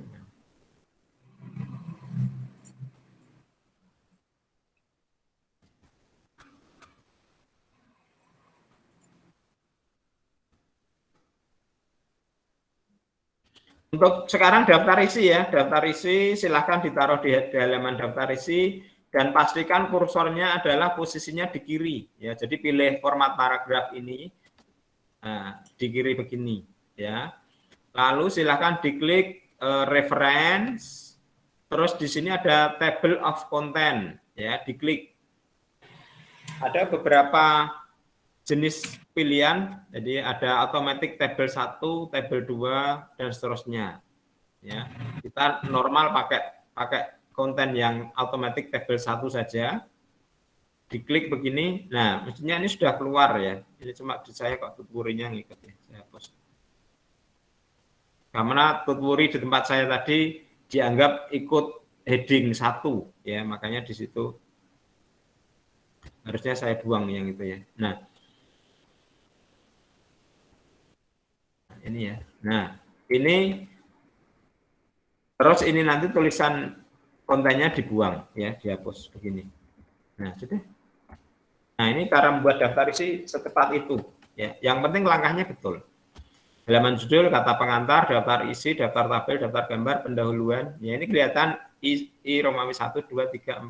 Untuk sekarang daftar isi ya, daftar isi silahkan ditaruh di halaman daftar isi dan pastikan kursornya adalah posisinya di kiri ya. Jadi pilih format paragraf ini, nah, di kiri begini ya. Lalu silahkan diklik reference, terus di sini ada table of content ya, diklik. Ada beberapa jenis pilihan, jadi ada automatic table 1, table 2 dan seterusnya. Ya, kita normal pakai konten yang automatic table 1 saja. Diklik begini. Nah, mestinya ini sudah keluar ya. Ini cuma di saya kok tuturinya ngikut ya. Saya hapus. Karena tuturi di tempat saya tadi dianggap ikut heading 1 ya, makanya di situ harusnya saya buang yang itu ya. Nah, ini ya. Nah, ini terus ini nanti tulisan kontennya dibuang ya, dihapus begini. Nah, sudah. Nah, ini cara membuat daftar isi secepat itu ya. Yang penting langkahnya betul. Halaman judul, kata pengantar, daftar isi, daftar tabel, daftar gambar, pendahuluan. Ya, ini kelihatan I Romawi 1 2 3 4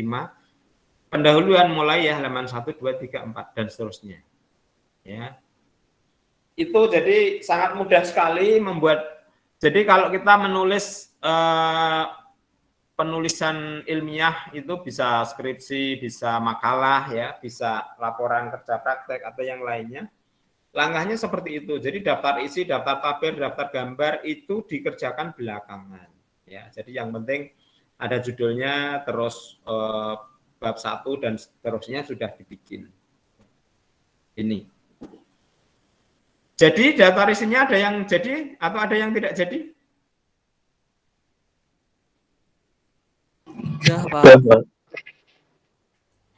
5. Pendahuluan mulai ya halaman 1 2 3 4 dan seterusnya. Ya. Itu jadi sangat mudah sekali membuat. Jadi kalau kita menulis penulisan ilmiah itu bisa skripsi, bisa makalah ya, bisa laporan kerja praktek atau yang lainnya. Langkahnya seperti itu. Jadi daftar isi, daftar tabel, daftar gambar itu dikerjakan belakangan ya. Jadi yang penting ada judulnya, terus bab 1 dan seterusnya sudah dibikin. Ini. Jadi daftar isinya ada yang jadi atau ada yang tidak jadi? Ya, Pak.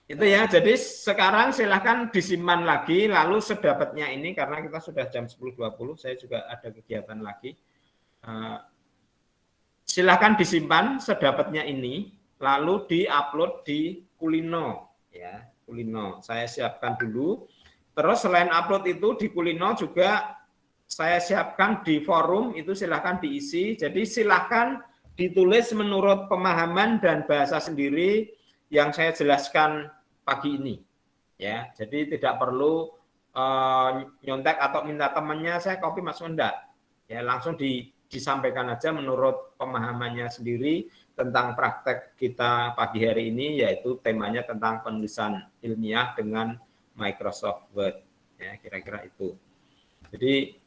Itu ya, jadi sekarang silahkan disimpan lagi, lalu sedapatnya ini, karena kita sudah jam 10.20, saya juga ada kegiatan lagi. Silahkan disimpan sedapatnya ini, lalu diupload di Kulino. Ya, Kulino, saya siapkan dulu. Terus selain upload itu di Kulino juga saya siapkan di forum, itu silahkan diisi. Jadi silahkan ditulis menurut pemahaman dan bahasa sendiri yang saya jelaskan pagi ini. Ya, jadi tidak perlu nyontek atau minta temannya saya copy masuk, enggak. Ya, langsung disampaikan aja menurut pemahamannya sendiri tentang praktek kita pagi hari ini, yaitu temanya tentang penulisan ilmiah dengan Microsoft Word, ya kira-kira itu. Jadi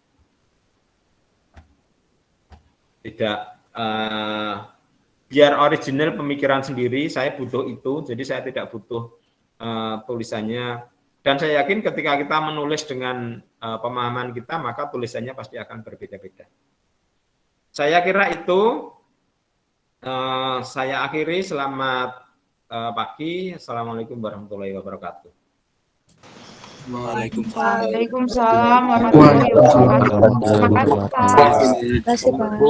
tidak biar original pemikiran sendiri, saya butuh itu, jadi saya tidak butuh tulisannya. Dan saya yakin ketika kita menulis dengan pemahaman kita, maka tulisannya pasti akan berbeda-beda. Saya kira itu. Saya akhiri. Selamat pagi. Assalamualaikum warahmatullahi wabarakatuh. Waalaikumsalam warahmatullahi wabarakatuh. Terima kasih, Pak. Terima kasih, Pak.